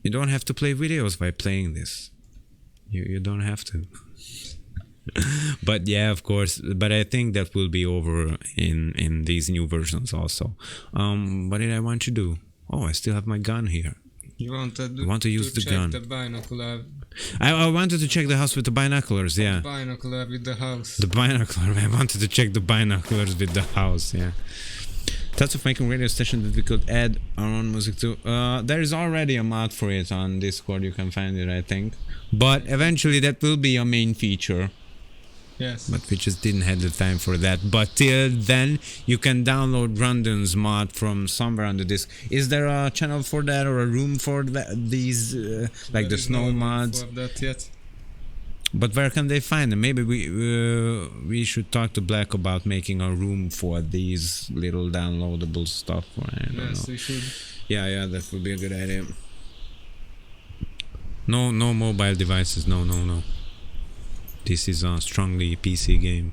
you don't have to play videos by playing this. You don't have to. But yeah, of course. But I think that will be over in these new versions also. What did I want to do? Oh, I still have my gun here. You want to use the check gun. The binocular I wanted to check the house with the binoculars, yeah. Binocular with the house. The binocular, I wanted to check the binoculars with the house, yeah. Thoughts of making radio station that we could add our own music to. There is already a mod for it on Discord, you can find it, I think. But eventually that will be a main feature. Yes. But we just didn't have the time for that. But till then, you can download Rundon's mod from somewhere on the disk. Is there a channel for that or a room for that? These, like the snow mods? For that yet. But where can they find them? Maybe we should talk to Black about making a room for these little downloadable stuff. I don't know. We should. Yeah, that would be a good idea. No mobile devices. No. This is a strongly PC game.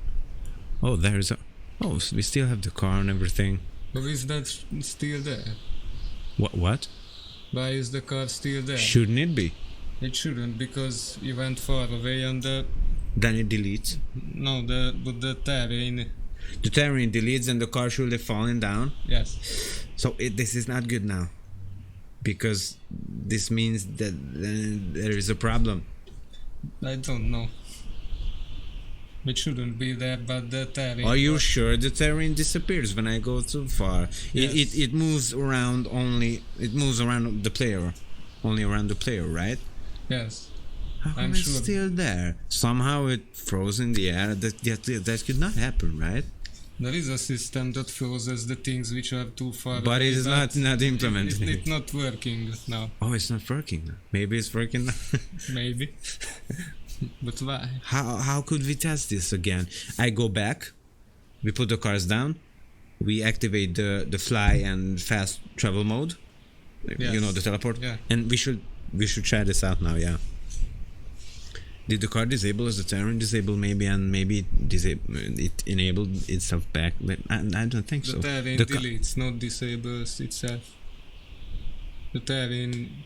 Oh, there's a... Oh, so we still have the car and everything. But is that still there? What? Why is the car still there? Shouldn't it be? It shouldn't, because you went far away and the... Then it deletes. No, but the terrain... The terrain deletes and the car should have fallen down? Yes. So this is not good now. Because this means that there is a problem. I don't know. It shouldn't be there, but the terrain... Are you sure the terrain disappears when I go too far? Yes. It moves around only... It moves around the player. Only around the player, right? Yes. How come I'm it's sure. still there? Somehow it froze in the air. That could not happen, right? There is a system that freezes the things which are too far But away. it is not implemented. It's not working now. Oh, it's not working now. Maybe it's working now. Maybe. But why? How could we test this again? I go back. We put the cars down. We activate the fly and fast travel mode. Yes. You know, the teleport. Yeah. And we should try this out now. Yeah. Did the car disable as the terrain disable maybe, and maybe it enabled itself back? But I don't think so. The terrain deletes, not disables itself. The terrain...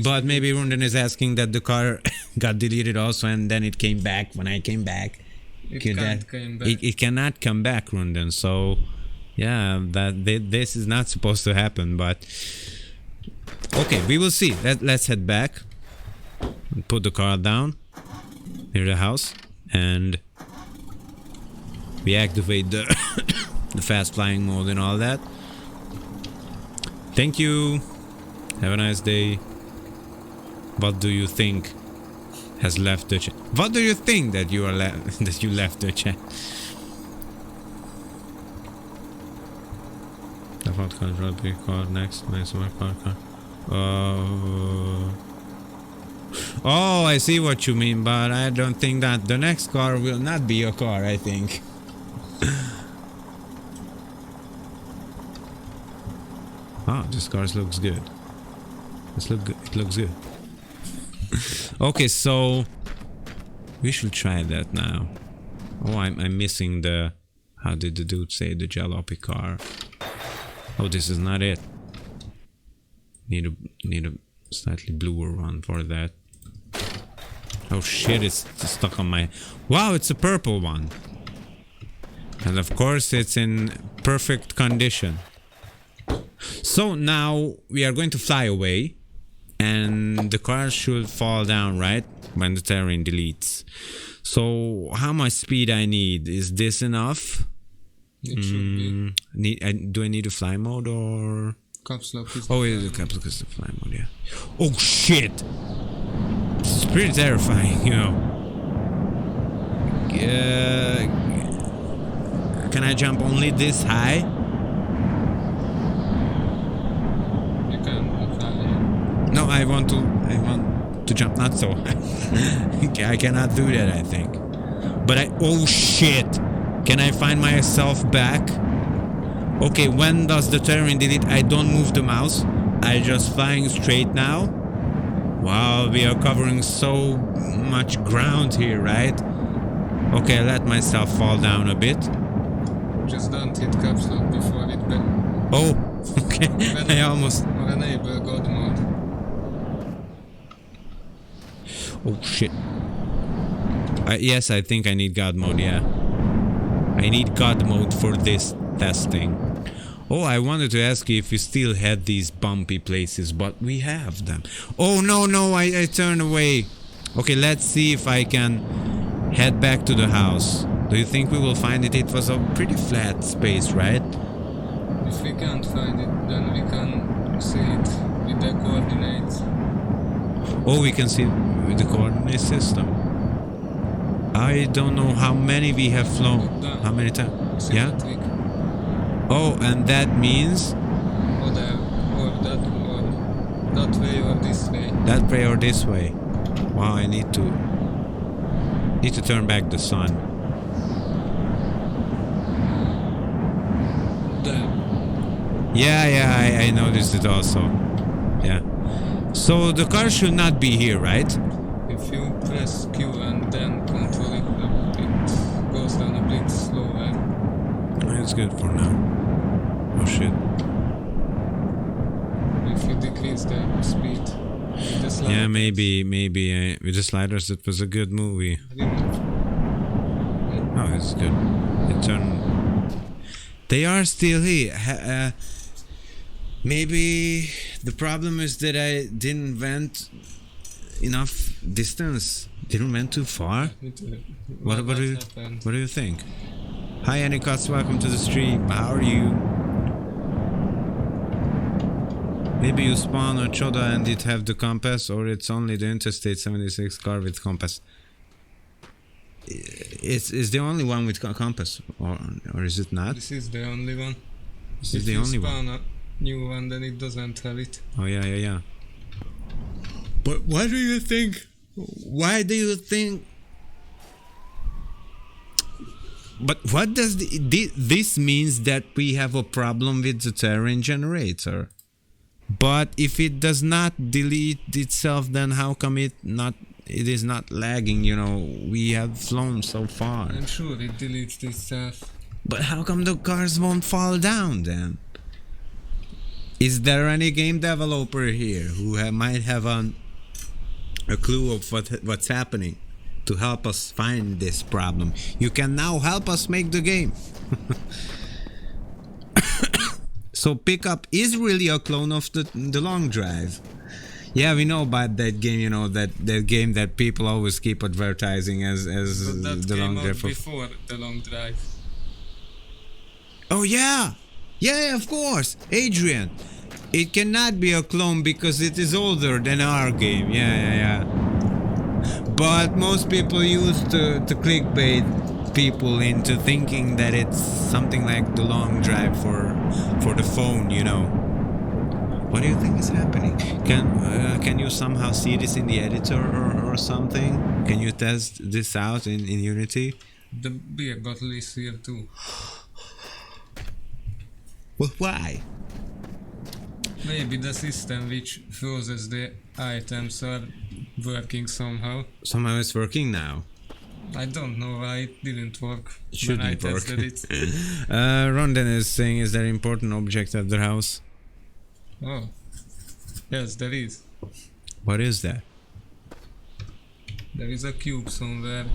But maybe Rundon is asking that the car got deleted also, and then it came back when I came back. It can't come back. It cannot come back, Rundon. So, yeah, this is not supposed to happen. But okay, we will see. Let's head back. Put the car down near the house, and we activate the the fast flying mode and all that. Thank you. Have a nice day. What do you think has left the chat? What do you think that you are that you left the chat? Default control pick car next. Nice work, car. Oh, I see what you mean, but I don't think that the next car will not be a car. I think. Ah, this car looks good. It looks good. Okay, so we should try that now. Oh, I'm missing the... How did the dude say? The jalopy car. Oh, this is not it. Need a slightly bluer one for that. Oh shit, it's stuck on my... Wow, it's a purple one. And of course it's in perfect condition. So now we are going to fly away. And the car should fall down, right? When the terrain deletes. So how much speed I need? Is this enough? It should be. Do I need a fly mode or... Caps lock is Oh, yeah, the caps lock is the fly mode, yeah. Oh shit! This is pretty terrifying, you know. Can I jump only this high? You can fly. No, I want to jump not so high. I cannot do that, I think. But oh shit! Can I find myself back? Okay, when does the terrain delete? I don't move the mouse. I just flying straight now. Wow, we are covering so much ground here, right? Okay, I let myself fall down a bit. Just don't hit caps lock before it Oh, okay. I almost... Or enable God mode. Oh shit. Yes, I think I need God mode, yeah. I need God mode for this testing. Oh, I wanted to ask you if you still had these bumpy places, but we have them. Oh no, I turned away. Okay, let's see if I can head back to the house. Do you think we will find it? It was a pretty flat space, right? If we can't find it, then we can see it with the coordinates. Oh, we can see with the coordinate system. I don't know how many we have flown. How many times? Yeah? Oh, and that means? Or that way or this way. That way or this way. Wow, I need to turn back the sun. There. Yeah, I noticed it also. Yeah. So the car should not be here, right? If you press Q and then control it, it goes down a bit slower. It's good for now. Oh shit. If you decrease the speed with the sliders. Yeah, maybe with the sliders it was a good movie. Oh, it's good. It turned. They are still here. Maybe the problem is that I didn't went enough distance. Didn't went too far. What do you think? Hi Anikots, welcome to the stream. How are you? Maybe you spawn on Choda and it have the compass, or it's only the Interstate 76 car with compass. It's the only one with compass, or is it not? This is the only one. This is the only one. If you spawn a new one, then it doesn't have it. Oh yeah. But what do you think? Why do you think? But what does this means that we have a problem with the terrain generator? But if it does not delete itself, then how come it is not lagging? You know, we have flown so far. I'm sure it deletes itself. But how come the cars won't fall down then? Is there any game developer here who might have a clue of what's happening to help us find this problem? You can now help us make the game. So Pickup is really a clone of the Long Drive. Yeah, we know about that game, you know, that game that people always keep advertising as the Long Drive. Before the Long Drive. Oh yeah! Yeah, of course! Adrian! It cannot be a clone because it is older than our game. Yeah. But most people used to clickbait people into thinking that it's something like the Long Drive for the phone, you know. What do you think is happening? Can you somehow see this in the editor or something? Can you test this out in Unity? The beer bottle is here too. Well, why? Maybe the system which freezes the items are working somehow. Somehow it's working now. I don't know why it didn't work. It shouldn't work. Rondon is saying, is there important object at the house? Oh, yes, there is. What is that? There is a cube somewhere.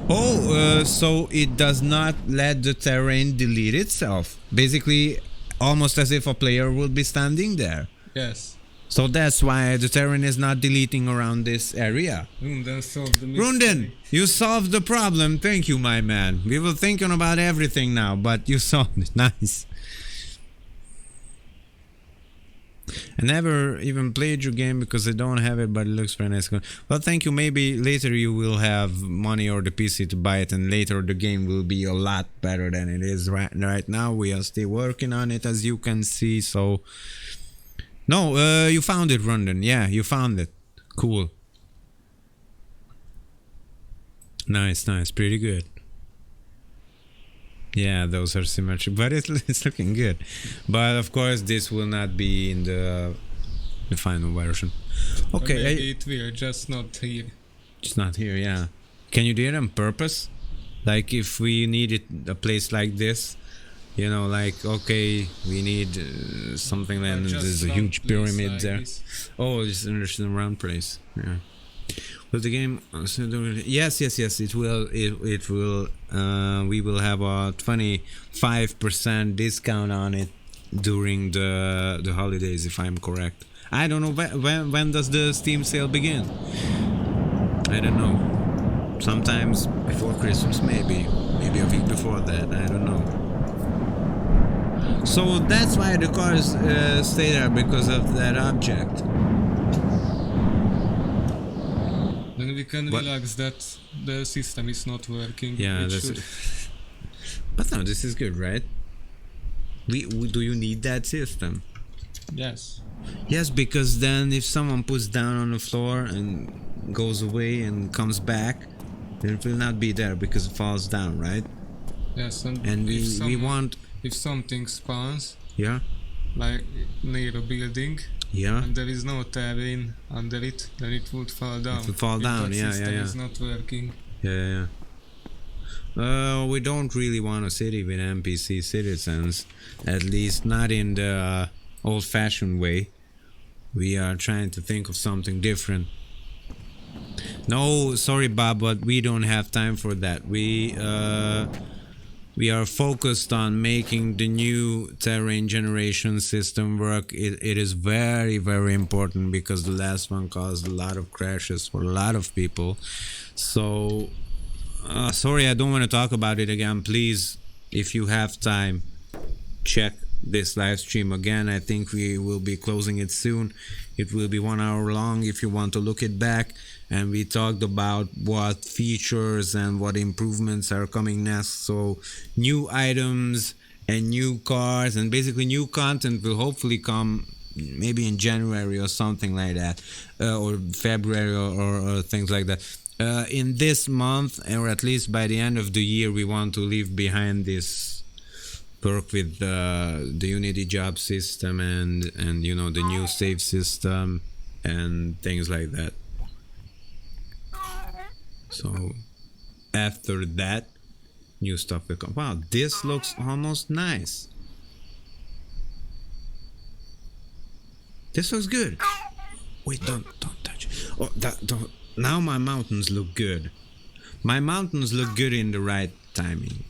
Oh, so it does not let the terrain delete itself. Basically, almost as if a player would be standing there. Yes. So that's why the terrain is not deleting around this area. Rondon solved the mystery. Rondon, you solved the problem. Thank you, my man. We were thinking about everything now, but you solved it. Nice. I never even played your game because I don't have it, but it looks very nice. Well, thank you. Maybe later you will have money or the PC to buy it, and later the game will be a lot better than it is right now. We are still working on it, as you can see. So, no, you found it, Rondon. Yeah, you found it. Cool. Nice. Pretty good. Yeah, those are symmetric, but it's looking good. But of course, this will not be in the final version. Okay, maybe it will, just not here. It's not here, yeah. Can you do it on purpose? Like if we needed a place like this, you know, like okay, we need something like there's a huge pyramid like there. This. Oh, it's an round place. Yeah. Will the game? Yes. It will. It will. We will have a 25% discount on it during the holidays, if I'm correct. I don't know when does the Steam sale begin. I don't know. Sometimes before Christmas, maybe a week before that. I don't know. So that's why the cars stay there, because of that object. Then we can relax that the system is not working. Yeah, that's it. But no, this is good, right? We do you need that system? Yes. Yes, because then if someone puts down on the floor and goes away and comes back, then it will not be there because it falls down, right? Yes, And we want... If something spawns, Yeah? like near a building, Yeah? and there is no terrain under it, then it would fall down. It will fall down, If yeah, that system yeah. is not working. Yeah. We don't really want a city with NPC citizens, at least not in the old-fashioned way. We are trying to think of something different. No, sorry, Bob, but we don't have time for that. We are focused on making the new terrain generation system work. It is very, very important because the last one caused a lot of crashes for a lot of people. So, sorry, I don't want to talk about it again. Please, if you have time, check this live stream again. I think we will be closing it soon. It will be 1 hour long if you want to look it back. And we talked about what features and what improvements are coming next. So new items and new cars and basically new content will hopefully come maybe in January or something like that, or February or things like that. In this month, or at least by the end of the year, we want to leave behind this perk with the Unity job system and you know, the new save system and things like that. So after that, new stuff will come. Wow, this looks almost nice. This looks good. Wait, don't touch. Oh, don't. Now my mountains look good. My mountains look good in the right timing.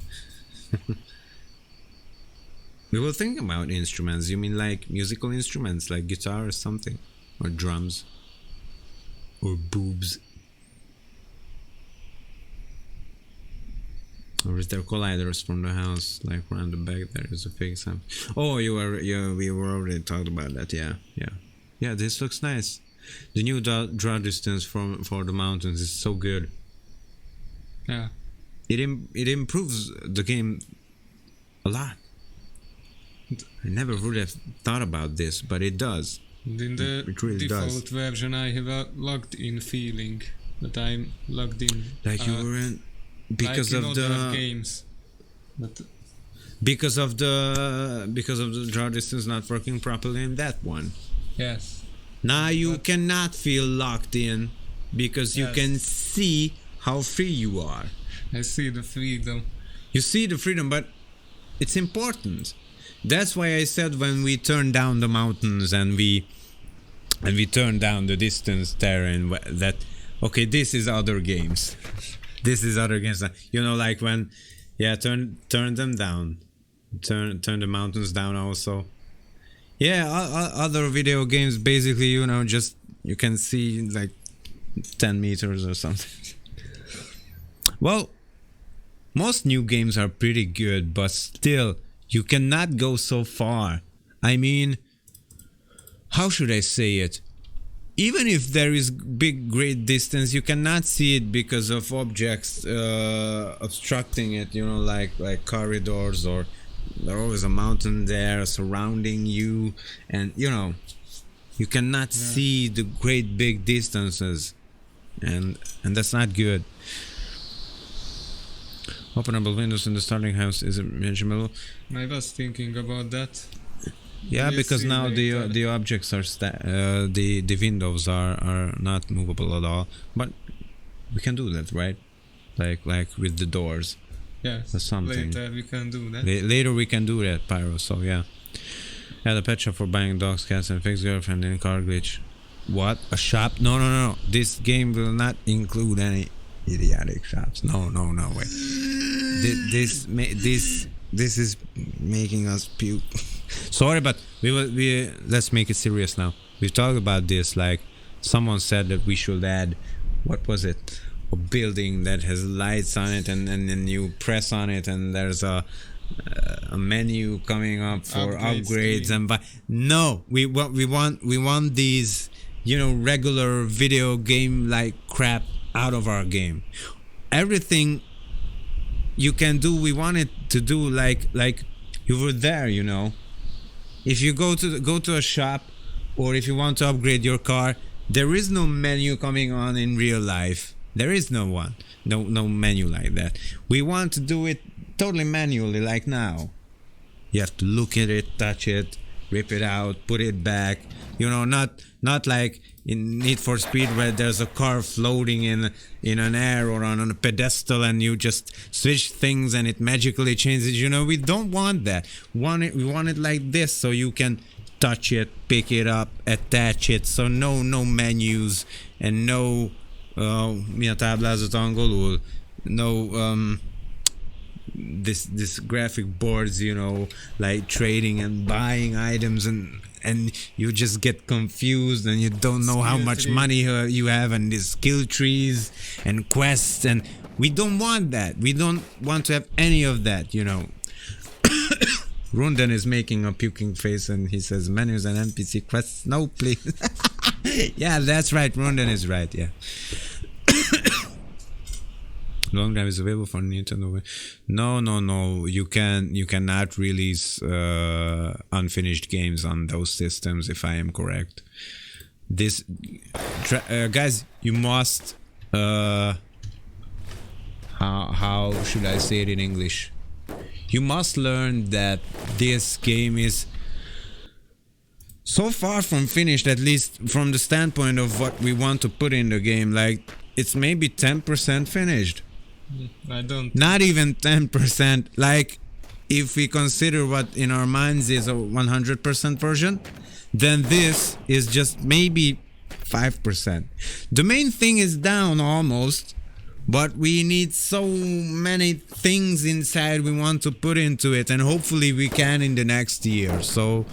We were thinking about instruments. You mean like musical instruments, like guitar or something, or drums, or boobs. Or is there colliders from the house, like around the back? There is a fake sound. Oh, we were already talked about that. Yeah. This looks nice. The new draw distance for the mountains is so good. Yeah. It improves the game a lot. I never would have thought about this, but it does. And in the it really default does. version, I have a logged in feeling that I'm logged in. Like you were in. Because like of in the other games, but because of the draw distance not working properly in that one. yes. Now you cannot feel locked in because you Yes. can see how free you are. I see the freedom. You see the freedom, but it's important. That's why I said when we turn down the mountains and we turn down the distance terrain, that okay, this is other games. This is other games. You know, like when, turn them down. Turn the mountains down also. Yeah, other video games basically, you know, just you can see like 10 meters or something. Well, most new games are pretty good, but still, you cannot go so far. I mean, how should I say it? Even if there is great distance, you cannot see it because of objects obstructing it, you know, like corridors, or there's always a mountain there surrounding you, and you know, you cannot see the great big distances, and that's not good. Openable windows in the starting house is manageable. I was thinking about that. Yeah, You because see now later. the objects are the windows are not movable at all. But we can do that, right? Like with the doors. Yes. Or something. Later we can do that. Later we can do that, Pyro. So yeah. Add a pet shop for buying dogs, cats, and fixed girlfriend in car glitch. What? A shop? No. This game will not include any idiotic shops. No way. This is making us puke. Sorry, but let's make it serious now. We've talked about this. Like someone said that we should add what was it? A building that has lights on it, and then you press on it, and there's a menu coming up for upgrades and buy. No, we want these, regular video game like crap out of our game. Everything you can do, we want it to do like you were there. If you go to a shop, or if you want to upgrade your car, there is no menu coming on in real life. There is no one, no menu like that. We want to do it totally manually, like now. You have to look at it, touch it, rip it out, put it back. Not like in Need for Speed where there's a car floating in an air or on a pedestal, and you just switch things and it magically changes. We don't want that. We want it like this, so you can touch it, pick it up, attach it. So no menus and no mi a táblázat angolul? No this graphic boards, like trading and buying items, and you just get confused and you don't know how much money you have, and these skill trees and quests, and we don't want that. We don't want to have any of that. Runden is making a puking face, and he says menus and NPC quests. No, please. Yeah, that's right. Runden is right. Yeah. Long drive is available for Nintendo. No. You cannot release unfinished games on those systems, if I am correct. This, guys, you must. How should I say it in English? You must learn that this game is so far from finished, at least from the standpoint of what we want to put in the game. Like, it's maybe 10% finished. I don't. Not even 10%. Like, if we consider what in our minds is a 100% version, then this is just maybe 5%. The main thing is down almost, but we need so many things inside we want to put into it, and hopefully we can in the next year. So,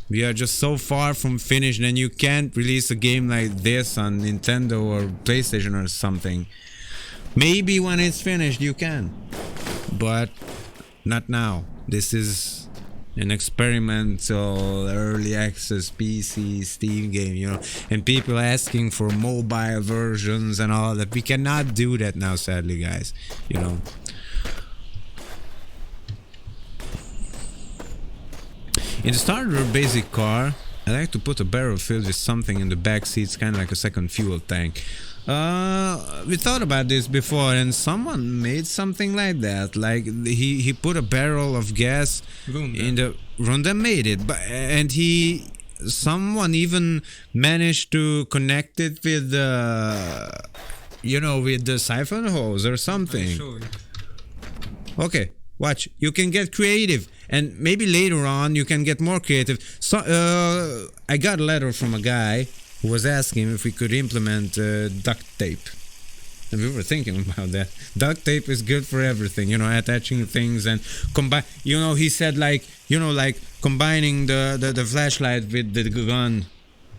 we are just so far from finished, and you can't release a game like this on Nintendo or PlayStation or something. Maybe when it's finished you can, but not now. This is an experimental early access PC Steam game, and people asking for mobile versions and all that. We cannot do that now, sadly, guys. In the starter basic car, I like to put a barrel filled with something in the back seats, kind of like a second fuel tank. We thought about this before, and someone made something like that. Like he put a barrel of gas in the Ronda made it, and someone even managed to connect it with the with the siphon hose or something. Okay, watch. You can get creative, and maybe later on you can get more creative. So I got a letter from a guy who was asking if we could implement duct tape. And we were thinking about that. Duct tape is good for everything, attaching things and combine. He said like combining the flashlight with the gun,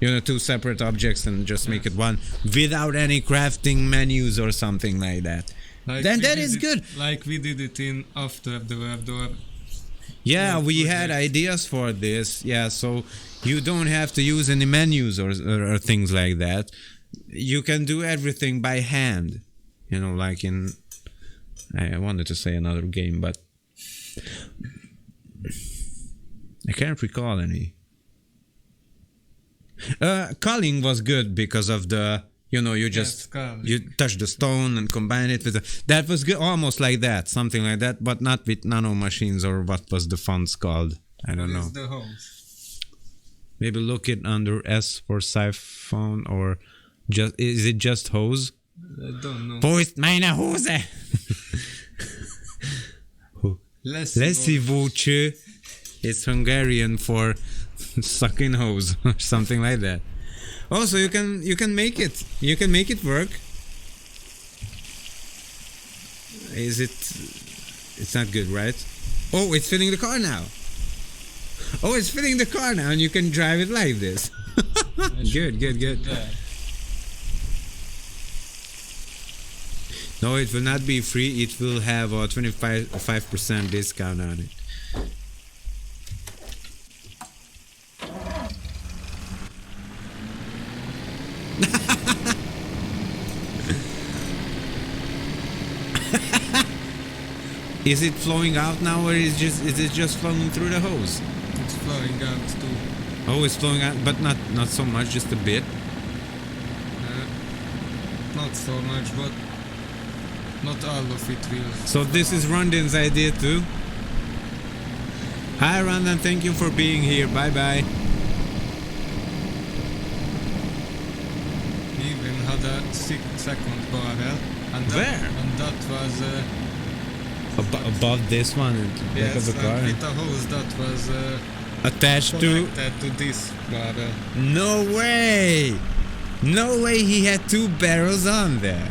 two separate objects, and just make it one without any crafting menus or something like that. Then that is good. Like we did it in After the Web Door. Yeah, we had ideas for this. Yeah, so you don't have to use any menus or things like that. You can do everything by hand. Like in... I wanted to say another game, but... I can't recall any. Culling was good because of the... you just... you touch the stone and combine it with... that was good, almost like that. Something like that, but not with nano machines, or what was the fonts called. I don't know. The hose? Maybe look it under S for siphon, or just... is it just hose? I don't know. Post meine Hose! Lesivoce. It's Hungarian for sucking hose or something like that. Also, you can make it. You can make it work. Is it? It's not good, right? Oh, it's filling the car now. Oh, it's filling the car now, and you can drive it like this. Good. No, it will not be free. It will have a 25% discount on it. Is it flowing out now, or is it just flowing through the hose? It's flowing out too. Oh, it's flowing out, but not so much, just a bit. Not so much, but not all of it will. So this is Rondon's idea too. Hi Rondon, thank you for being here. Bye bye. He even had a second barrel, and Where? that was Above this one, in the back of the car. with a hose that was Attached to. connected to this barrel. No way! No way he had two barrels on there.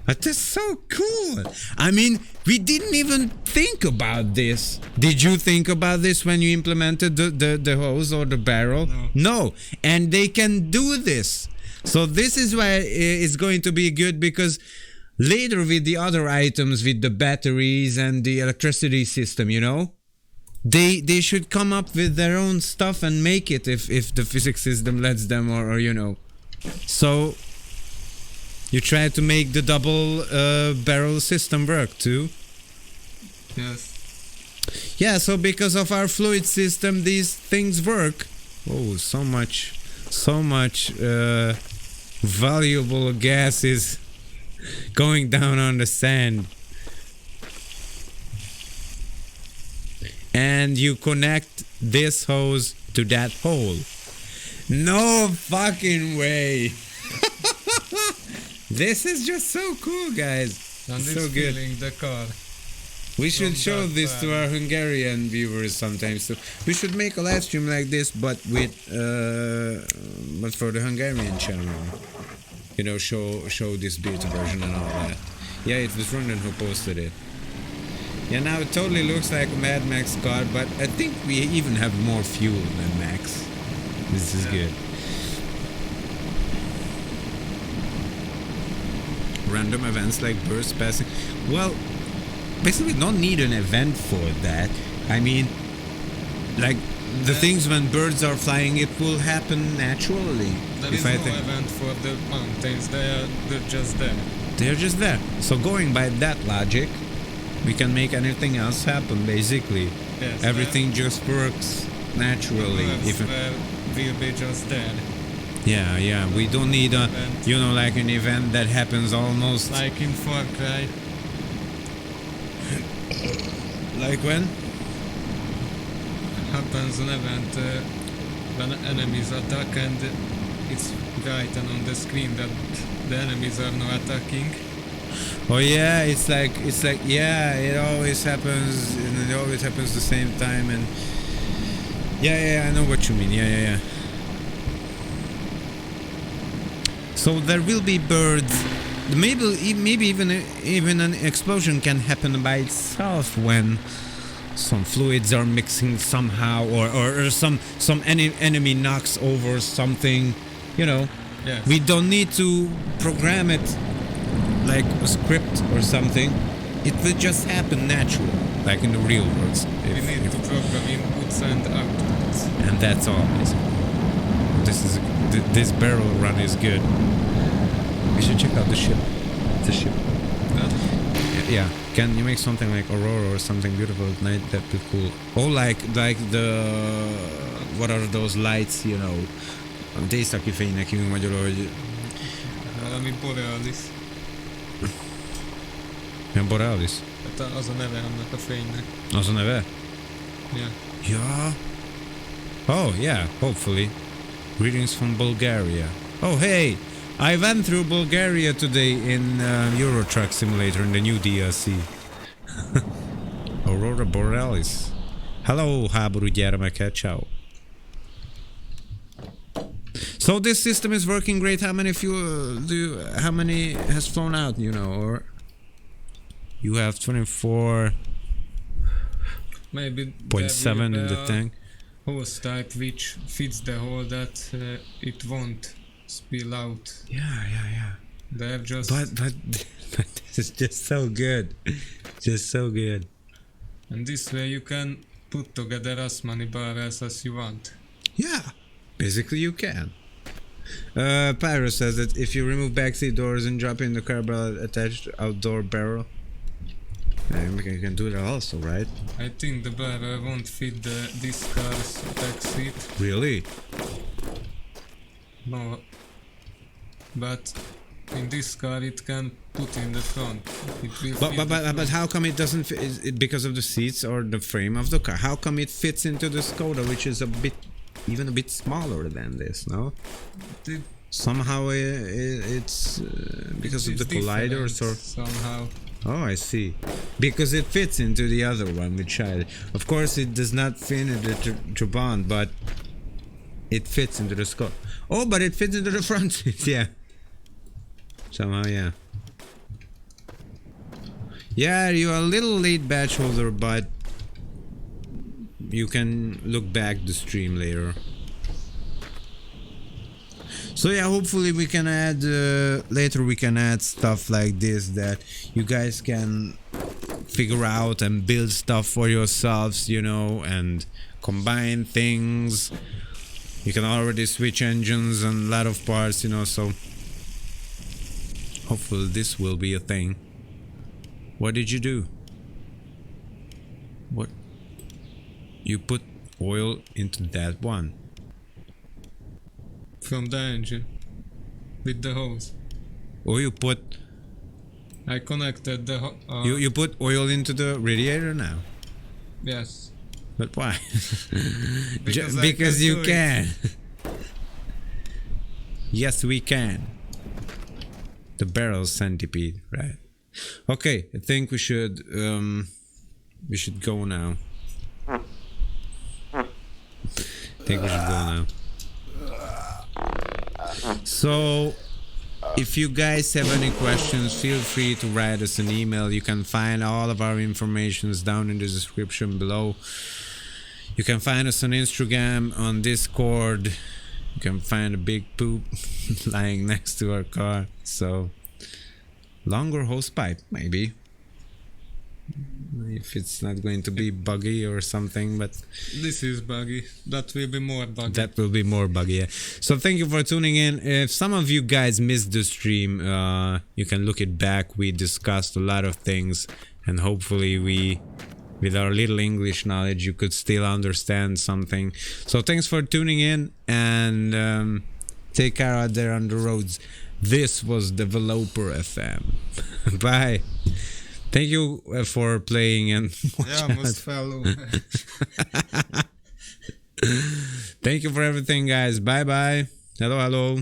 That is so cool. I mean, we didn't even think about this. Did you think about this when you implemented the hose or the barrel? No. And they can do this. So this is why it's going to be good, because later with the other items, with the batteries and the electricity system, you know, they should come up with their own stuff and make it if the physics system lets them, or you know. So you try to make the double barrel system work too. Yes. Yeah, so because of our fluid system, these things work. Oh, so much valuable gas is going down on the sand. And you connect this hose to that hole. No fucking way. This is just so cool, guys. And It's it's so good. filling the car. We should From show that this to van. our Hungarian viewers sometimes too. We should make a live stream like this, but for the Hungarian channel. You know, show this beta version and all that. Yeah, it was Rondon who posted it. Yeah, now it totally looks like a Mad Max car, but I think we even have more fuel than Max. This is good. Random events like birds passing. Well, basically, don't need an event for that. I mean, like the things when birds are flying, it will happen naturally. There is no event for the mountains. They're just there. They're just there. So going by that logic, we can make anything else happen. Basically, Yes. everything just works naturally. Birds will be just there. Yeah, we don't need a, you know, like an event that happens almost Like in Far Cry. like when? Happens an event when enemies attack, and it's written on the screen that the enemies are not attacking. Oh yeah, it's like yeah, it always happens, and it always happens the same time, and yeah, I know what you mean. Yeah. So there will be birds. Maybe even an explosion can happen by itself when some fluids are mixing somehow, or some enemy knocks over something. You know, Yes. we don't need to program it like a script or something. It will just happen naturally, like in the real world. We need to program inputs and outputs. And that's all. This barrel run is good. We should check out the ship. The ship. Yeah. Can you make something like Aurora or something beautiful at night? That'd be cool. Oh, like the what are those lights? You know, az északi fény nekünk magyarul, hogy Valami Borealis. milyen Borealis? Hát az a neve annak a fénynek. Az a neve? Yeah. Yeah. Oh, yeah, hopefully. Greetings from Bulgaria. Oh, hey! I went through Bulgaria today in Euro Truck Simulator in the new DLC. Aurora Borealis. Hello, háború gyermeke, ciao. So this system is working great. How many fuel how many has flown out, you know, or you have 24.7 Maybe in the tank. Hose type which fits the hole that it won't spill out. Yeah. They're just... But this is just so good. Just so good. And this way you can put together as many barrels as you want. Yeah, basically you can. Pyro says that if you remove backseat doors and drop in the car barrel attached outdoor barrel, you can do that also, right? I think the barrel won't fit this car's back seat. Really? No. But in this car it can put in the front. It will fit But how come it doesn't fit? Is it because of the seats or the frame of the car? How come it fits into the Skoda, which is even a bit smaller than this, no? Somehow it's because of the colliders or... Somehow. Oh, I see. Because it fits into the other one, which of course it does not fit into the Trabant, but it fits into the Skoda. Oh, but it fits into the front seats, yeah. Somehow, yeah. Yeah, you're a little late batch holder, but you can look back the stream later. So yeah, hopefully we can add later we can add stuff like this that you guys can figure out and build stuff for yourselves, you know, and combine things. You can already switch engines and a lot of parts, you know, so hopefully this will be a thing. What did you do? What? You put oil into that one? From the engine. With the hose. Or you put... I connected the you put oil into the radiator now? Yes. But why? Because you can. Yes, we can. The barrel centipede, right? Okay, I think we should go now. So, if you guys have any questions, feel free to write us an email. You can find all of our informations down in the description below. You can find us on Instagram, on Discord. You can find a big poop lying next to our car. So, longer hose pipe, maybe. If it's not going to be buggy or something, but this is buggy. That will be more buggy. That will be more buggy, yeah. So thank you for tuning in. If some of you guys missed the stream, you can look it back. We discussed a lot of things, and hopefully we, with our little English knowledge, you could still understand something. So thanks for tuning in, and take care out there on the roads. This was Developer FM. Bye. Thank you for playing and must follow. Thank you for everything, guys. Bye bye. Hello.